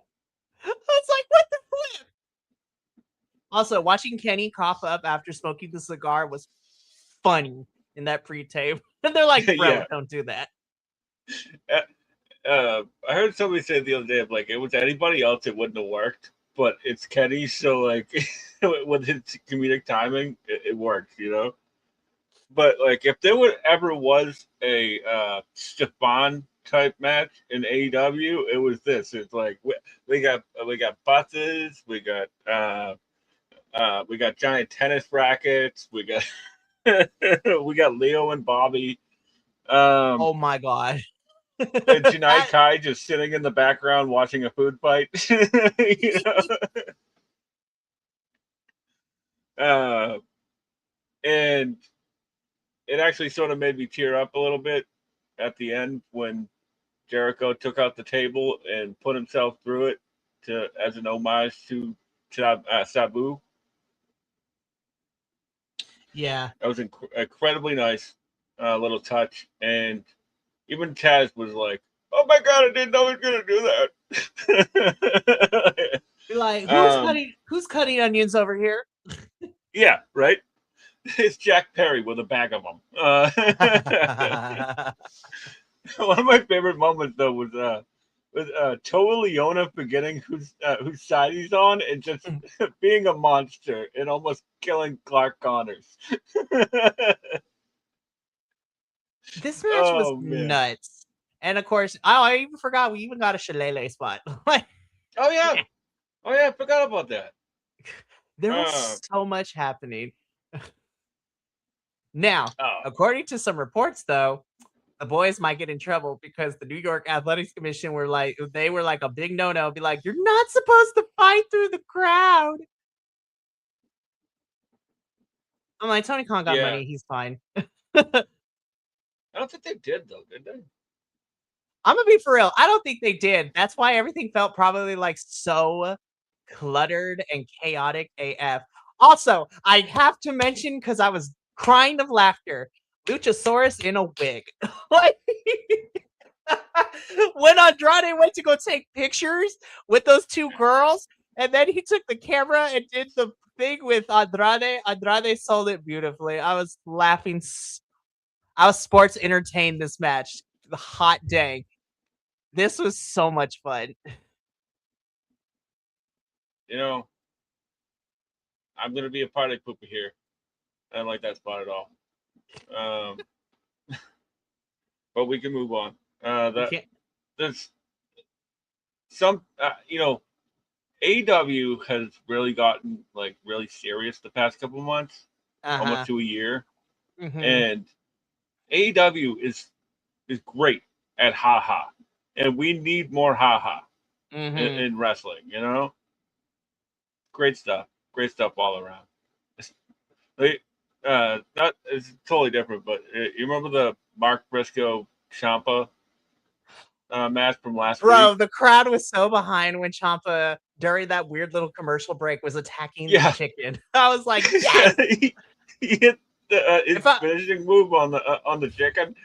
was like, what the flip? Also, watching Kenny cough up after smoking the cigar was funny in that pre-tape. And they're like, bro, Yeah. don't do that. I heard somebody say the other day, like, it was anybody else, it wouldn't have worked, but it's Kenny, so like, with his comedic timing, it works, you know. But like, if there would ever was a Stefan type match in AEW, it was this. It's like we got buses, we got giant tennis rackets, we got we got Leo and Bobby. Um, Oh my god. and Janai That Kai just sitting in the background watching a food fight. You know? And it actually sort of made me tear up a little bit at the end when Jericho took out the table and put himself through it to as an homage to Sabu. yeah. That was incredibly nice little touch, and even Taz was like, "Oh my god, I didn't know he was gonna do that." Be like, um, who's cutting onions over here? yeah, right. It's Jack Perry with a bag of them. One of my favorite moments though was with Toa Leona forgetting whose side he's on and just being a monster and almost killing Clark Connors. This match was Oh man. nuts. And of course, I even forgot we even got a shillelagh spot. Like, Oh yeah. Oh yeah. I forgot about that. there Uh, was so much happening. Now, oh according to some reports, though, the boys might get in trouble because the New York Athletics Commission were like, they were like a big no-no. Be like, you're not supposed to fight through the crowd. I'm like, Tony Khan got yeah. money. He's fine. I don't think they did though, did they? I'm gonna be for real. I don't think they did. That's why everything felt probably like so cluttered and chaotic AF. Also, I have to mention because I was crying of laughter. Luchasaurus in a wig. Like when Andrade went to go take pictures with those two girls, and then he took the camera and did the thing with Andrade. Andrade sold it beautifully. I was laughing. I was sports entertained this match. The hot dang. This was so much fun. You know, I'm gonna be a party pooper here. I don't like that spot at all. Um, but we can move on. We That can't. there's some, AEW has really gotten like really serious the past couple months, Uh almost huh. to a year, Mm-hmm. and AEW is great at haha, and we need more haha Mm-hmm. in wrestling. You know, great stuff all around. They, that is totally different, but you remember the Mark Briscoe Champa match from last week? Bro, the crowd was so behind when Champa during that weird little commercial break was attacking the Yeah, chicken. I was like, yes. he hit If his I finishing move on the chicken.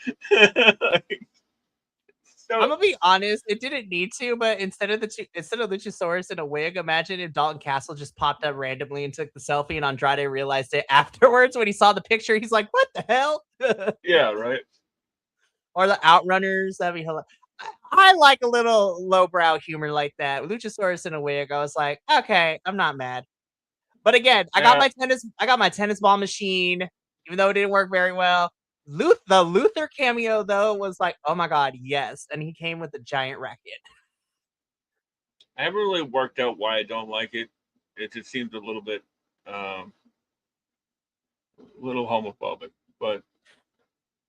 I'm So gonna be honest, it didn't need to, but instead of Luchasaurus in a wig, imagine if Dalton Castle just popped up randomly and took the selfie, and Andrade realized it afterwards when he saw the picture. He's like, "What the hell?" yeah, right. Or the Outrunners. That'd be hilarious. I like a little lowbrow humor like that. Luchasaurus in a wig. I was like, okay, I'm not mad. But again, Yeah, I got my tennis ball machine, even though it didn't work very well. The Luther cameo though was like, oh my god, yes, and he came with a giant racket. I haven't really worked out why I don't like it. It just seems um, a little homophobic, but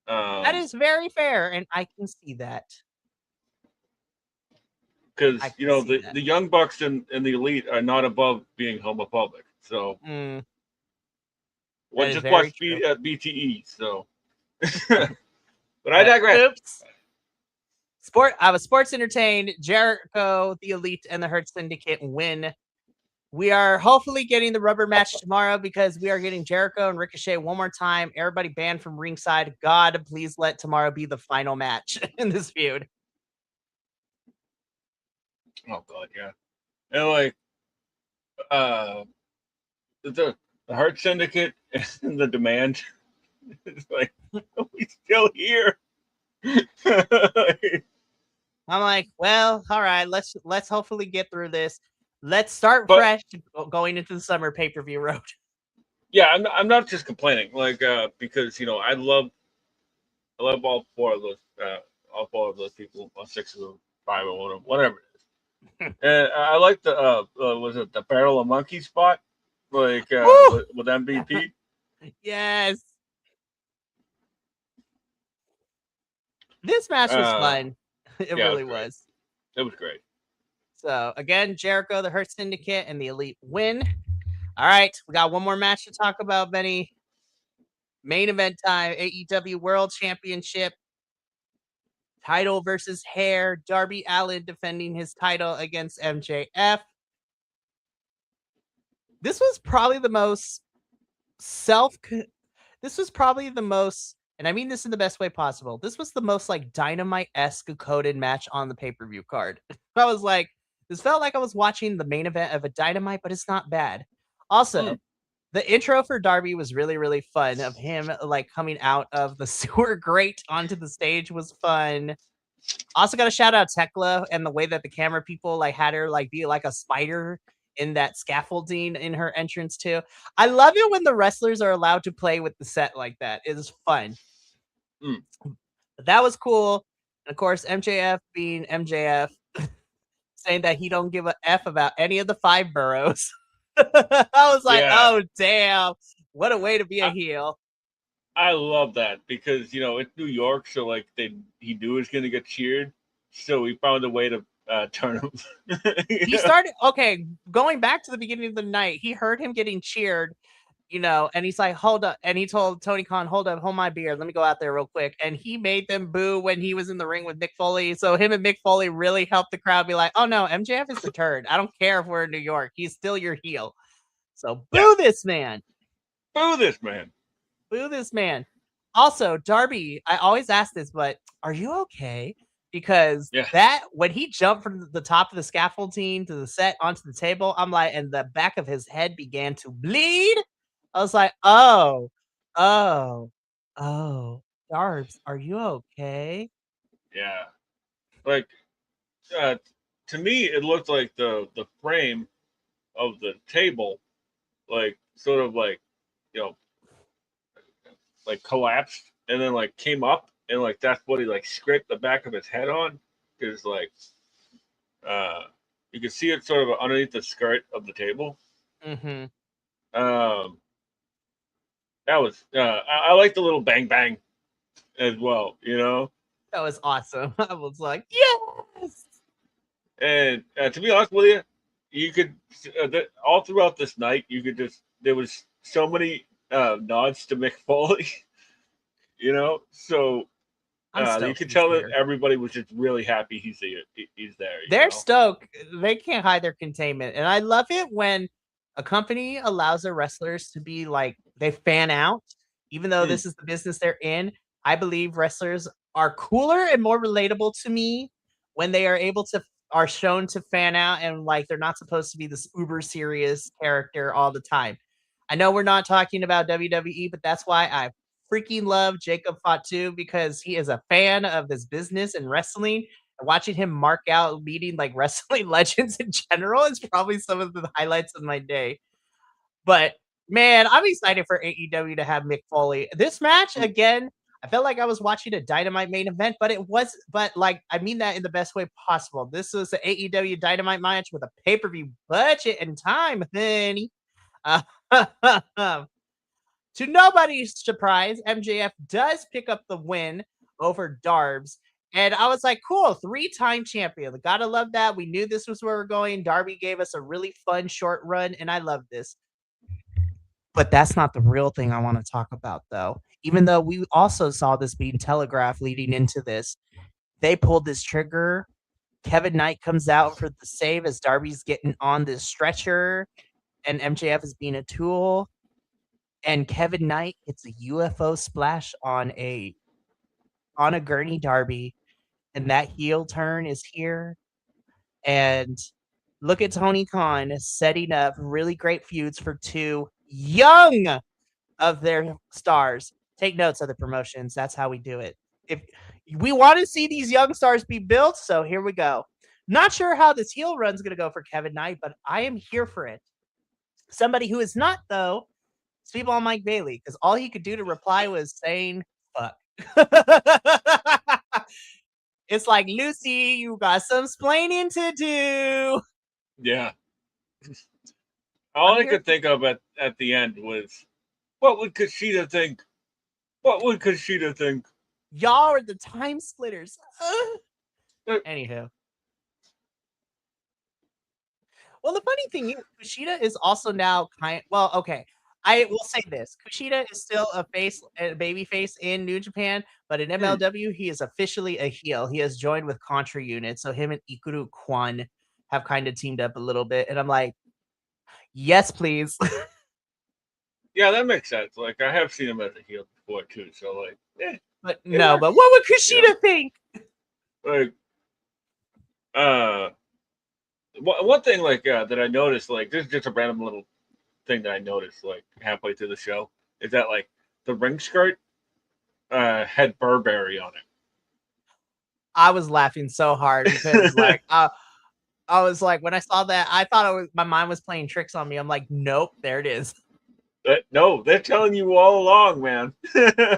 That um, is very fair, and I can see that. I because can see that. the young bucks and the elite are not above being homophobic. So Mm, what? that is Just very watch true. BTE. So, but I digress. Oops. I was sports entertained. Jericho, the Elite, and the Hurt Syndicate win. We are hopefully getting the rubber match tomorrow because we are getting Jericho and Ricochet one more time. Everybody banned from ringside. God, please let tomorrow be the final match in this feud. Oh god, yeah. And like uh, the the Heart Syndicate and the Demand. It's like, are we still here? I'm like, well, all right, let's hopefully get through this. Let's start but fresh going into the summer pay-per-view road. yeah, I'm not just complaining, because I love all four of those people, or six of them, five of them, whatever it is. And I like the was it the Barrel of Monkey spot, Woo! with MVP. Yes. This match was Uh, fun. It yeah, it was really great. was. It was great. So again, Jericho, the Hurt Syndicate, and the Elite win. All right, we got one more match to talk about, Benny. Main event time: AEW World Championship title versus hair. Darby Allin defending his title against MJF. This was probably the most self. This was probably the most, and I mean this in the best way possible. This was the most like Dynamite esque coded match on the pay per view card. I was like, this felt like I was watching the main event of a Dynamite, but it's not bad. Also, Mm, the intro for Darby was really, really fun. Of him like coming out of the sewer grate onto the stage was fun. Also, got to shout out Tekla and the way that the camera people like had her like be like a spider in that scaffolding in her entrance too. I love it when the wrestlers are allowed to play with the set like that. It is fun. mm. But that was cool. And of course, MJF being MJF, saying that he don't give a F about any of the five boroughs. I was like, Yeah, oh damn, what a way to be a I, heel. I love that because it's New York, so like he knew he was gonna get cheered, so he found a way to turn him. He Yeah, started okay, going back to the beginning of the night, he heard him getting cheered, and he's like, hold up. And he told Tony Khan, hold up, hold my beer. Let me go out there real quick. And he made them boo when he was in the ring with Mick Foley. So him and Mick Foley really helped the crowd be like, oh no, MJF is the turd. I don't care if we're in New York. He's still your heel. So yeah. boo this man. Boo this man. Boo this man. Also, Darby, I always ask this, but are you okay? Because Yeah, that when he jumped from the top of the scaffolding to the set onto the table, I'm like, and the back of his head began to bleed. I was like, oh, oh, Darbs, are you okay? yeah. Like uh, to me, it looked like the frame of the table, like sort of like you know like collapsed and then like came up and like that's what he like scraped the back of his head on because uh you can see it sort of underneath the skirt of the table. Mm-hmm. Um, that was I like the little bang bang as well, That was awesome. I was like, yes. And to be honest with you, you could all throughout this night you could just there was so many nods to Mick Foley, so I'm you stoked could he's tell that here. everybody was just really happy he's there. They're stoked. They can't hide their containment. And I love it when a company allows their wrestlers to be like, they fan out, even though Mm, this is the business they're in. I believe wrestlers are cooler and more relatable to me when they are shown to fan out and like they're not supposed to be this uber serious character all the time. I know we're not talking about WWE, but that's why I freaking love Jacob Fatu because he is a fan of this business and wrestling. And watching him mark out meeting like wrestling legends in general is probably some of the highlights of my day. But man, I'm excited for AEW to have Mick Foley. This match again, I felt like I was watching a Dynamite main event, but like I mean that in the best way possible. This was the AEW Dynamite match with a pay-per-view budget and time, honey. Uh, to nobody's surprise, MJF does pick up the win over Darbs. And I was like, cool, three-time champion. Gotta love that. We knew this was where we're going. Darby gave us a really fun short run, and I love this. But that's not the real thing I want to talk about, though. Even though we also saw this being telegraphed leading into this, they pulled this trigger. Kevin Knight comes out for the save as Darby's getting on this stretcher, and MJF is being a tool. And Kevin Knight hits a UFO splash on a gurney Darby, and that heel turn is here. And look at Tony Khan setting up really great feuds for two young of their stars. Take notes, other promotions. That's how we do it. If we want to see these young stars be built, so here we go. Not sure how this heel run's going to go for Kevin Knight, but I am here for it. Somebody who is not, though, Speedball Mike Bailey, because all he could do to reply was saying, fuck. It's like, Lucy, you got some splaining to do. Yeah. All I'm I here. could think of at the end was, what would Kushida think? What would Kushida think? Y'all are the time splitters. Uh, Anywho. Well, the funny thing is, Kushida is also now okay. I will say this: Kushida is still a baby face in New Japan, but in MLW, he is officially a heel. He has joined with Contra Unit, so him and Ikuru Kwan have kind of teamed up a little bit, and I'm like, yes, please. Yeah, that makes sense. Like I have seen him as a heel before too, so like, But it no, but works. what would You know, Kushida think? like uh, one thing like that I noticed, like this is just a random little thing that I noticed like halfway through the show, is that like the ring skirt had Burberry on it. I was laughing so hard because, like, I was like, when I saw that, I thought my mind was playing tricks on me. I'm like, nope, there it is. No, they're telling you all along, man.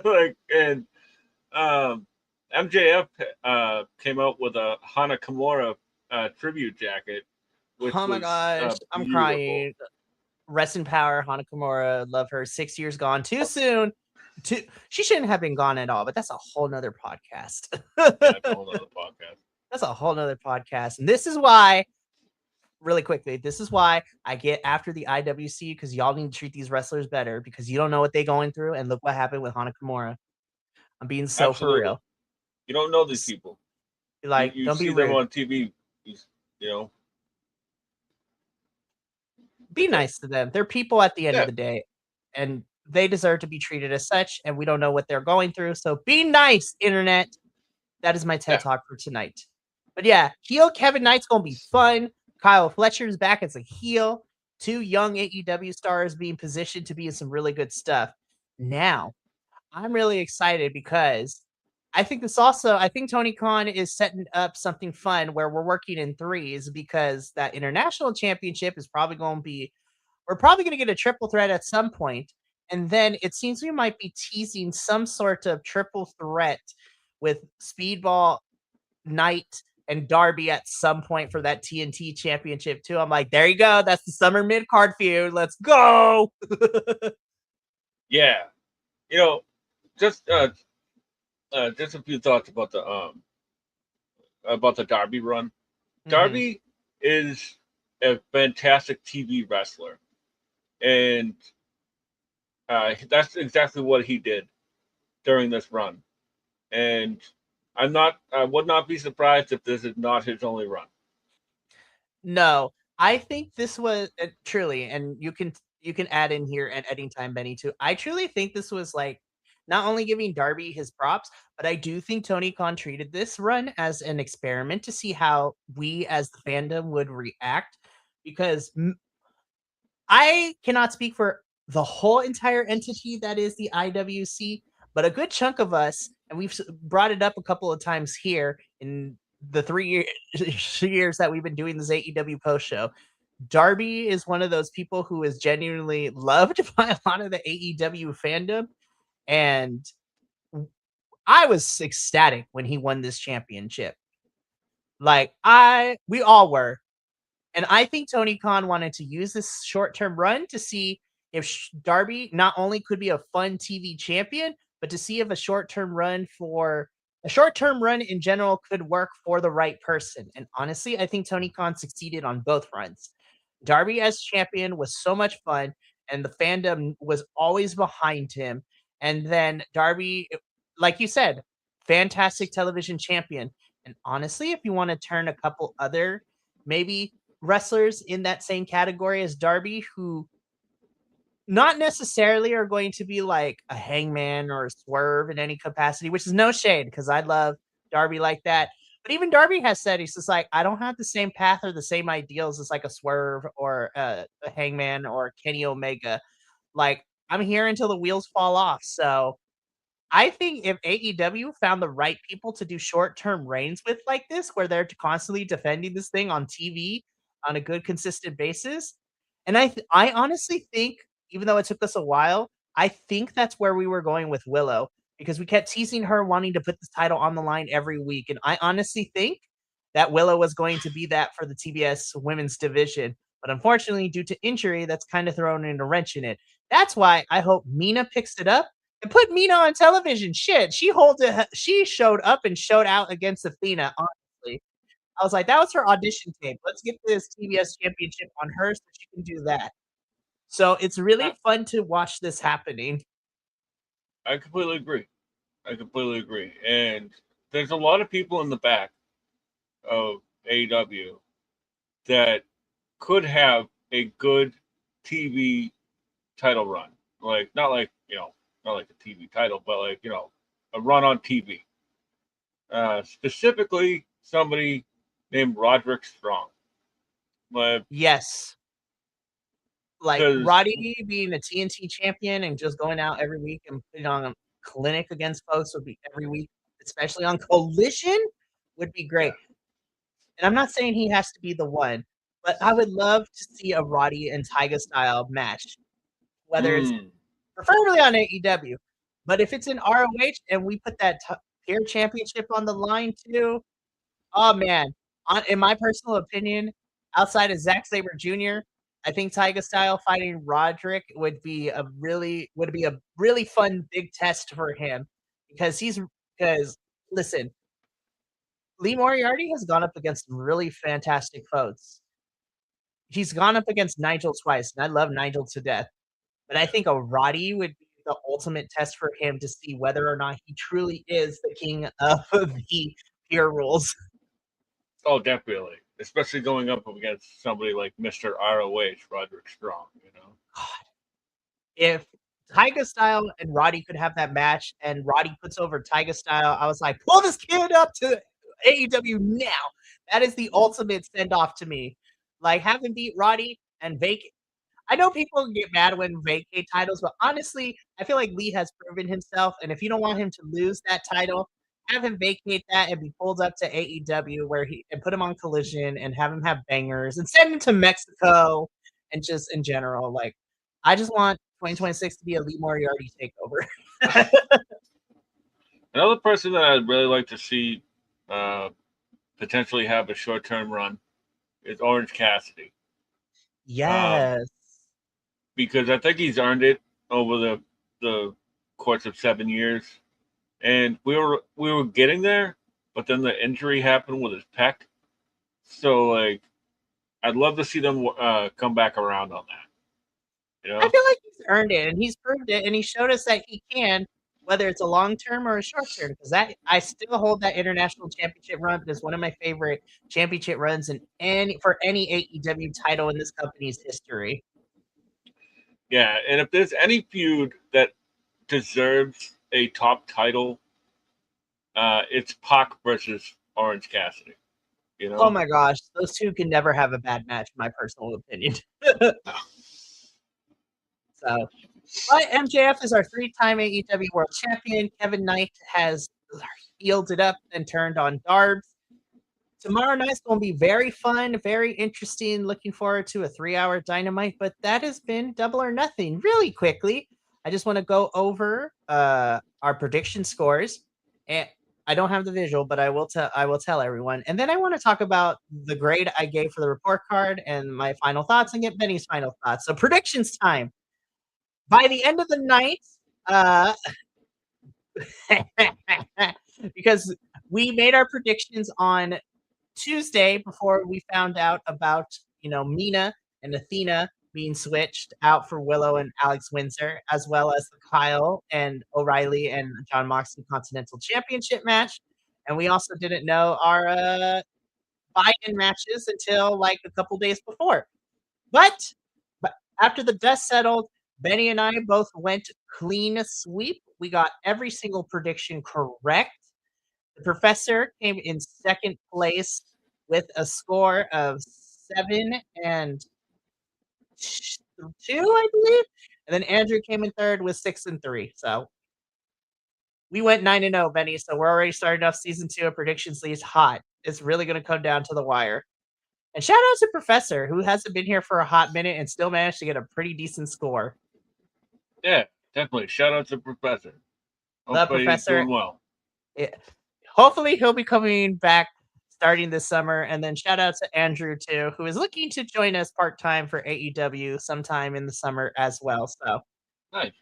Like and um, MJF came out with a Hana Kimura tribute jacket, which Oh my was gosh, I'm beautiful. crying. Rest in power, Hana Kimura. Love her. 6 years gone too soon. She shouldn't have been gone at all, but that's a whole nother podcast. Yeah, it's a whole other podcast. That's a whole nother podcast. And this is why, really quickly, this is why I get after the IWC because y'all need to treat these wrestlers better because you don't know what they're going through. And look what happened with Hana Kimura. I'm being so for Absolutely. real. You don't know these Just people. like, You don't be see them rude. on TV. You know, Be but nice to them. They're people at the end of yeah, the day, and they deserve to be treated as such. And we don't know what they're going through. So be nice, internet. That is my TED yeah, talk for tonight. But yeah, heel Kevin Knight's gonna be fun. Kyle Fletcher's back as a heel. Two young AEW stars being positioned to be in some really good stuff. Now, I'm really excited because I think Tony Khan is setting up something fun where we're working in threes because that international championship is probably going to be we're probably going to get a triple threat at some point. And then it seems we might be teasing some sort of triple threat with Speedball, Knight, and Darby at some point for that TNT championship too. I'm like, there you go. That's the summer mid card feud. Let's go. yeah. You know, just just a few thoughts about the Darby run. hmm Darby is a fantastic TV wrestler, and that's exactly what he did during this run. And I would not be surprised if this is not his only run. No, I think this was truly, and you can add in here at any time, Benny too. I truly think this was like not only giving Darby his props, but I do think Tony Khan treated this run as an experiment to see how we as the fandom would react because I cannot speak for the whole entire entity that is the IWC, but a good chunk of us, and we've brought it up a couple of times here in the 3 years that we've been doing this AEW post show. Darby is one of those people who is genuinely loved by a lot of the AEW fandom, and I was ecstatic when he won this championship. Like we all were. And I think Tony Khan wanted to use this short-term run to see if Darby not only could be a fun TV champion, but to see if a short-term run in general could work for the right person. And honestly, I think Tony Khan succeeded on both fronts. Darby as champion was so much fun, and the fandom was always behind him. And then Darby, like you said, fantastic television champion. And honestly, if you want to turn a couple other maybe wrestlers in that same category as Darby who not necessarily are going to be like a Hangman or a Swerve in any capacity, which is no shade because I love Darby like that. But even Darby has said he's just like, I don't have the same path or the same ideals as like a Swerve or a Hangman or Kenny Omega. Like I'm here until the wheels fall off. So I think if AEW found the right people to do short-term reigns with like this, where they're constantly defending this thing on TV on a good consistent basis, and I honestly think, even though it took us a while, I think that's where we were going with Willow because we kept teasing her wanting to put this title on the line every week, and I honestly think that Willow was going to be that for the TBS women's division, but unfortunately, due to injury, that's kind of thrown in a wrench in it. That's why I hope Mina picks it up and put Mina on television. Shit, she showed up and showed out against Athena, honestly. I was like, that was her audition tape. Let's get this TBS championship on her so she can do that. So it's I, really fun to watch this happening. I completely agree. I completely agree. And there's a lot of people in the back of AEW that could have a good TV title run. Like not like not like a TV title, but like a run on TV. Specifically, somebody named Roderick Strong. Like Yes. Like because Roddy being a TNT champion and just going out every week and putting on a clinic against folks would be every week, especially on Collision, would be yeah, great. And I'm not saying he has to be the one, but I would love to see a Roddy and Tyga style match, whether it's mm, preferably on AEW. But if it's in ROH and we put that tier championship on the line too, oh man, in my personal opinion, outside of Zack Sabre Jr., I think Tyga style fighting Roderick would be a really fun big test for him because because listen, Lee Moriarty has gone up against some really fantastic foes. He's gone up against Nigel twice, and I love Nigel to death. But I yeah. think a Roddy would be the ultimate test for him to see whether or not he truly is the king of the pure rules. Oh, definitely. Especially going up against somebody like Mr. ROH, Roderick Strong. If Tyga Style and Roddy could have that match and Roddy puts over Tyga Style, I was like, pull this kid up to AEW now. That is the ultimate send off to me. Like, have him beat Roddy and vacate. I know people get mad when vacate titles, but honestly, I feel like Lee has proven himself. And if you don't want him to lose that title, have him vacate that and be pulled up to AEW where he and put him on Collision and have him have bangers and send him to Mexico and just in general. Like, I just want 2026 to be a Lee Moriarty takeover. Another person that I'd really like to see uh, potentially have a short term run is Orange Cassidy. Um, Yes. because I think he's earned it over the course of 7 years. And we were getting there, but then the injury happened with his pec. So like I'd love to see them come back around on that. You I know? feel like he's earned it and he's proved it and he showed us that he can, whether it's a long term or a short term. Because that I still hold that international championship run as one of my favorite championship runs in any AEW title in this company's history. Yeah, and if there's any feud that deserves a top title, it's Pac versus Orange Cassidy. You Oh know, my gosh, those 2 can never have a bad match, in my personal opinion. no. So, but MJF is our 3-time AEW World Champion. Kevin Knight has healed it up and turned on Darbs. Tomorrow night's going to be very fun, very interesting. Looking forward to a 3-hour Dynamite, but that has been Double or Nothing. Really quickly, I just want to go over our prediction scores. And I don't have the visual, but I will tell everyone. And then I want to talk about the grade I gave for the report card and my final thoughts and get Benny's final thoughts. So predictions time. By the end of the night, uh because we made our predictions on Tuesday before we found out about, Mina and Athena being switched out for Willow and Alex Windsor, as well as the Kyle and O'Reilly and John Moxley Continental Championship match. And we also didn't know our buy-in matches until like a couple days before. But, but after the dust settled, Benny and I both went clean sweep. We got every single prediction correct. The professor came in second place with a score of 7-2, I believe. And then Andrew came in third with 6-3. So we went 9-0, Benny. So we're already starting off season 2 of Predictions Leagues hot. It's really going to come down to the wire. And shout out to Professor, who hasn't been here for a hot minute and still managed to get a pretty decent score. Yeah, definitely. Shout out to Professor. The Hopefully he's Professor, doing well. hopefully he'll be coming back starting this summer. And then shout out to Andrew too, who is looking to join us part-time for AEW sometime in the summer as well. So, Nice.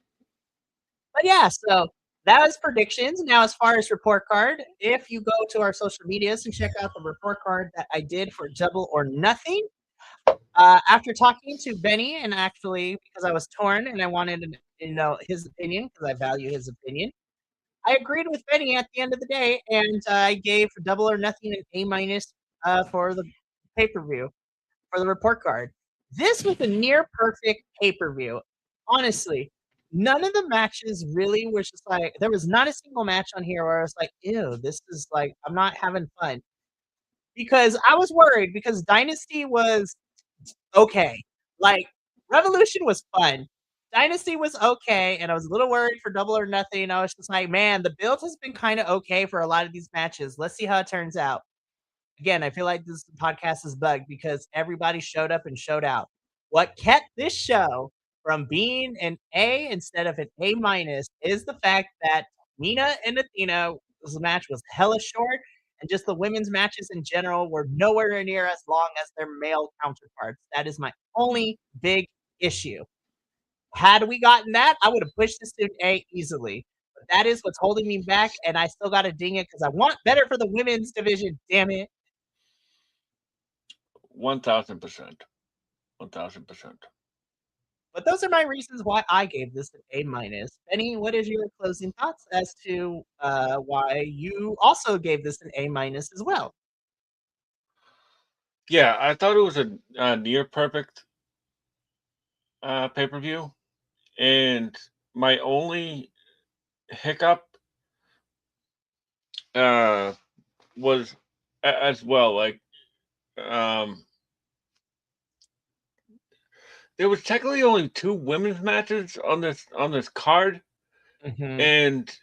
but yeah, so that was predictions. Now, as far as report card, if you go to our social medias and check out the report card that I did for Double or Nothing, after talking to Benny and actually because I was torn and I wanted his opinion because I value his opinion, I agreed with Benny at the end of the day, and I gave Double or Nothing an A minus for the pay per view for the report card. This was a near perfect pay per view. Honestly, none of the matches really was just like there was not a single match on here where I was like, ew, this is like I'm not having fun because I was worried because Dynasty was okay. Like Revolution was fun. Dynasty was okay, and I was a little worried for Double or Nothing. I was just like, man, the build has been kind of okay for a lot of these matches. Let's see how it turns out. Again, I feel like this podcast is bugged because everybody showed up and showed out. What kept this show from being an A instead of an A minus is the fact that Mina and Athena, this match was hella short, and just the women's matches in general were nowhere near as long as their male counterparts. That is my only big issue. Had we gotten that, I would have pushed this to an A easily. But that is what's holding me back, and I still got to ding it because I want better for the women's division. Damn it. 1000%. 1000%. But those are my reasons why I gave this an A minus. Benny, what is your closing thoughts as to why you also gave this an A minus as well? Yeah, I thought it was a near perfect pay per view, and my only hiccup uh, was as well like um, there was technically only 2 women's matches on this card, Mm-hmm. and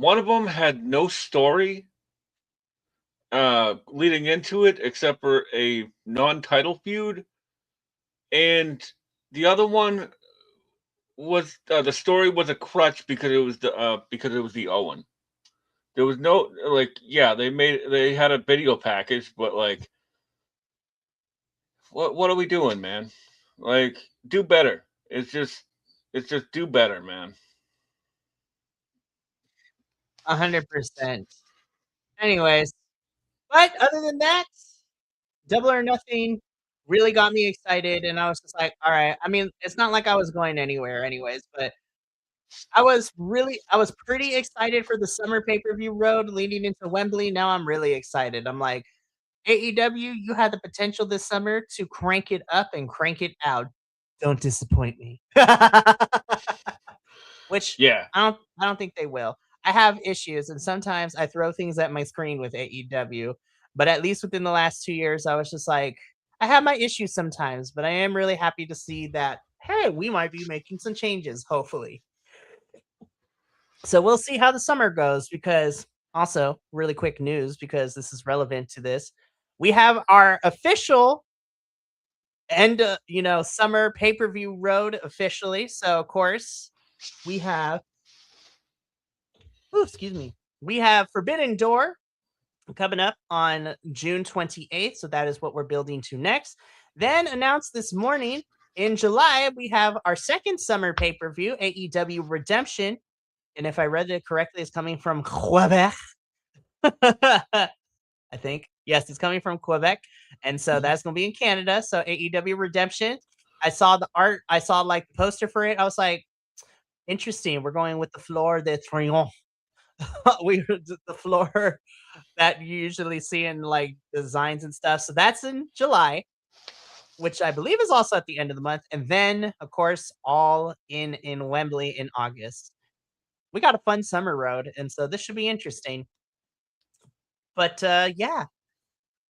one of them had no story leading into it except for a non-title feud, and the other one was the story was a crutch because it was the Owen. There was no like yeah they had a video package, but like what are we doing, man? Like do better. It's just do better, man. 100%. Anyways, but other than that, Double or Nothing really got me excited, and I was just like, all right. I mean, it's not like I was going anywhere, anyways, but I was pretty excited for the summer pay per view road leading into Wembley. Now I'm really excited. I'm like, AEW, you had the potential this summer to crank it up and crank it out. Don't disappoint me. which Yeah. I don't think they will. I have issues, and sometimes I throw things at my screen with AEW, but at least within the last 2 years, I was just like, I have my issues sometimes, but I am really happy to see that, hey, we might be making some changes, hopefully. So we'll see how the summer goes because also, really quick news because this is relevant to this. We have our official summer pay-per-view road officially. So of course, we have ooh, excuse me. We have Forbidden Door coming up on June 28th. So that is what we're building to next. Then announced this morning in July, we have our second summer pay-per-view, AEW Redemption. And if I read it correctly, it's coming from Quebec. I think. Yes, it's coming from Quebec. And so Mhm. that's going to be in Canada. So AEW Redemption. I saw the art. I saw like the poster for it. I was like, interesting. We're going with the floor de Trion. The floor that you usually see in like designs and stuff. So that's in July, which I believe is also at the end of the month. And then, of course, all in Wembley in August. We got a fun summer road, and so this should be interesting. But yeah,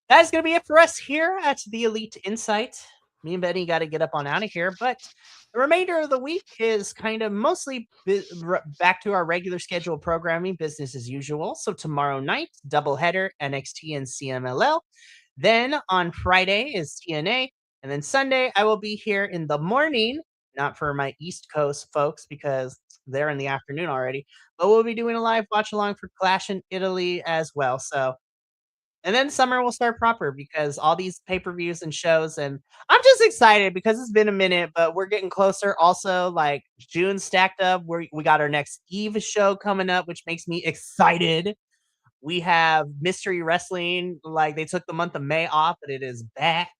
that is going to be it for us here at the Elite Insight. Me and Benny got to get up on out of here, but the remainder of the week is kind of mostly back to our regular schedule programming, business as usual. So tomorrow night, doubleheader NXT and CMLL. Then on Friday is TNA, and then Sunday I will be here in the morning. Not for my East Coast folks because they're in the afternoon already, but we'll be doing a live watch along for Clash in Italy as well. So and then summer will start proper because all these pay-per-views and shows and I'm just excited because it's been a minute, but we're getting closer. Also, like June stacked up. We got our next Eve show coming up, which makes me excited. We have mystery wrestling. Like they took the month of May off, but it is back.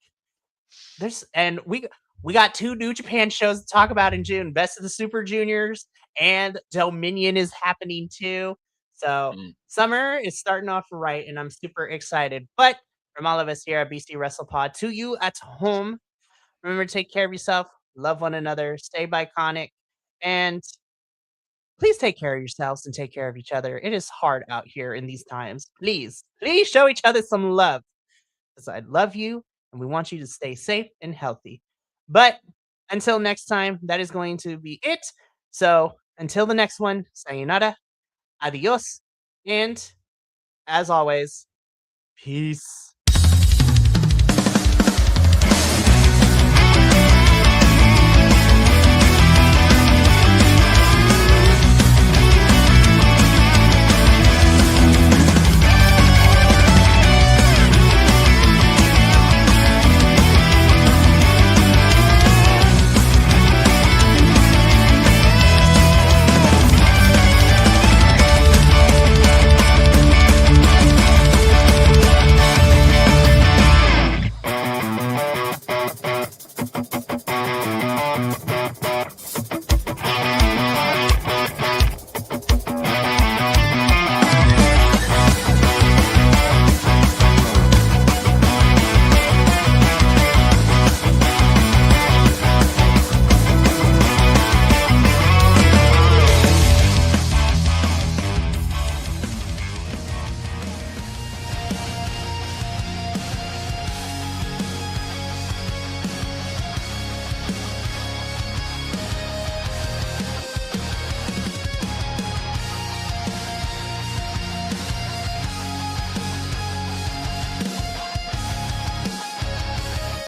We got two New Japan shows to talk about in June. Best of the Super Juniors and Dominion is happening too. So Mm. summer is starting off right, and I'm super excited. But from all of us here at BC WrestlePod to you at home, remember to take care of yourself, love one another, stay biconic, and please take care of yourselves and take care of each other. It is hard out here in these times. Please show each other some love because I love you and we want you to stay safe and healthy. But until next time, that is going to be it. So until the next one, sayonara, adios, and as always, peace.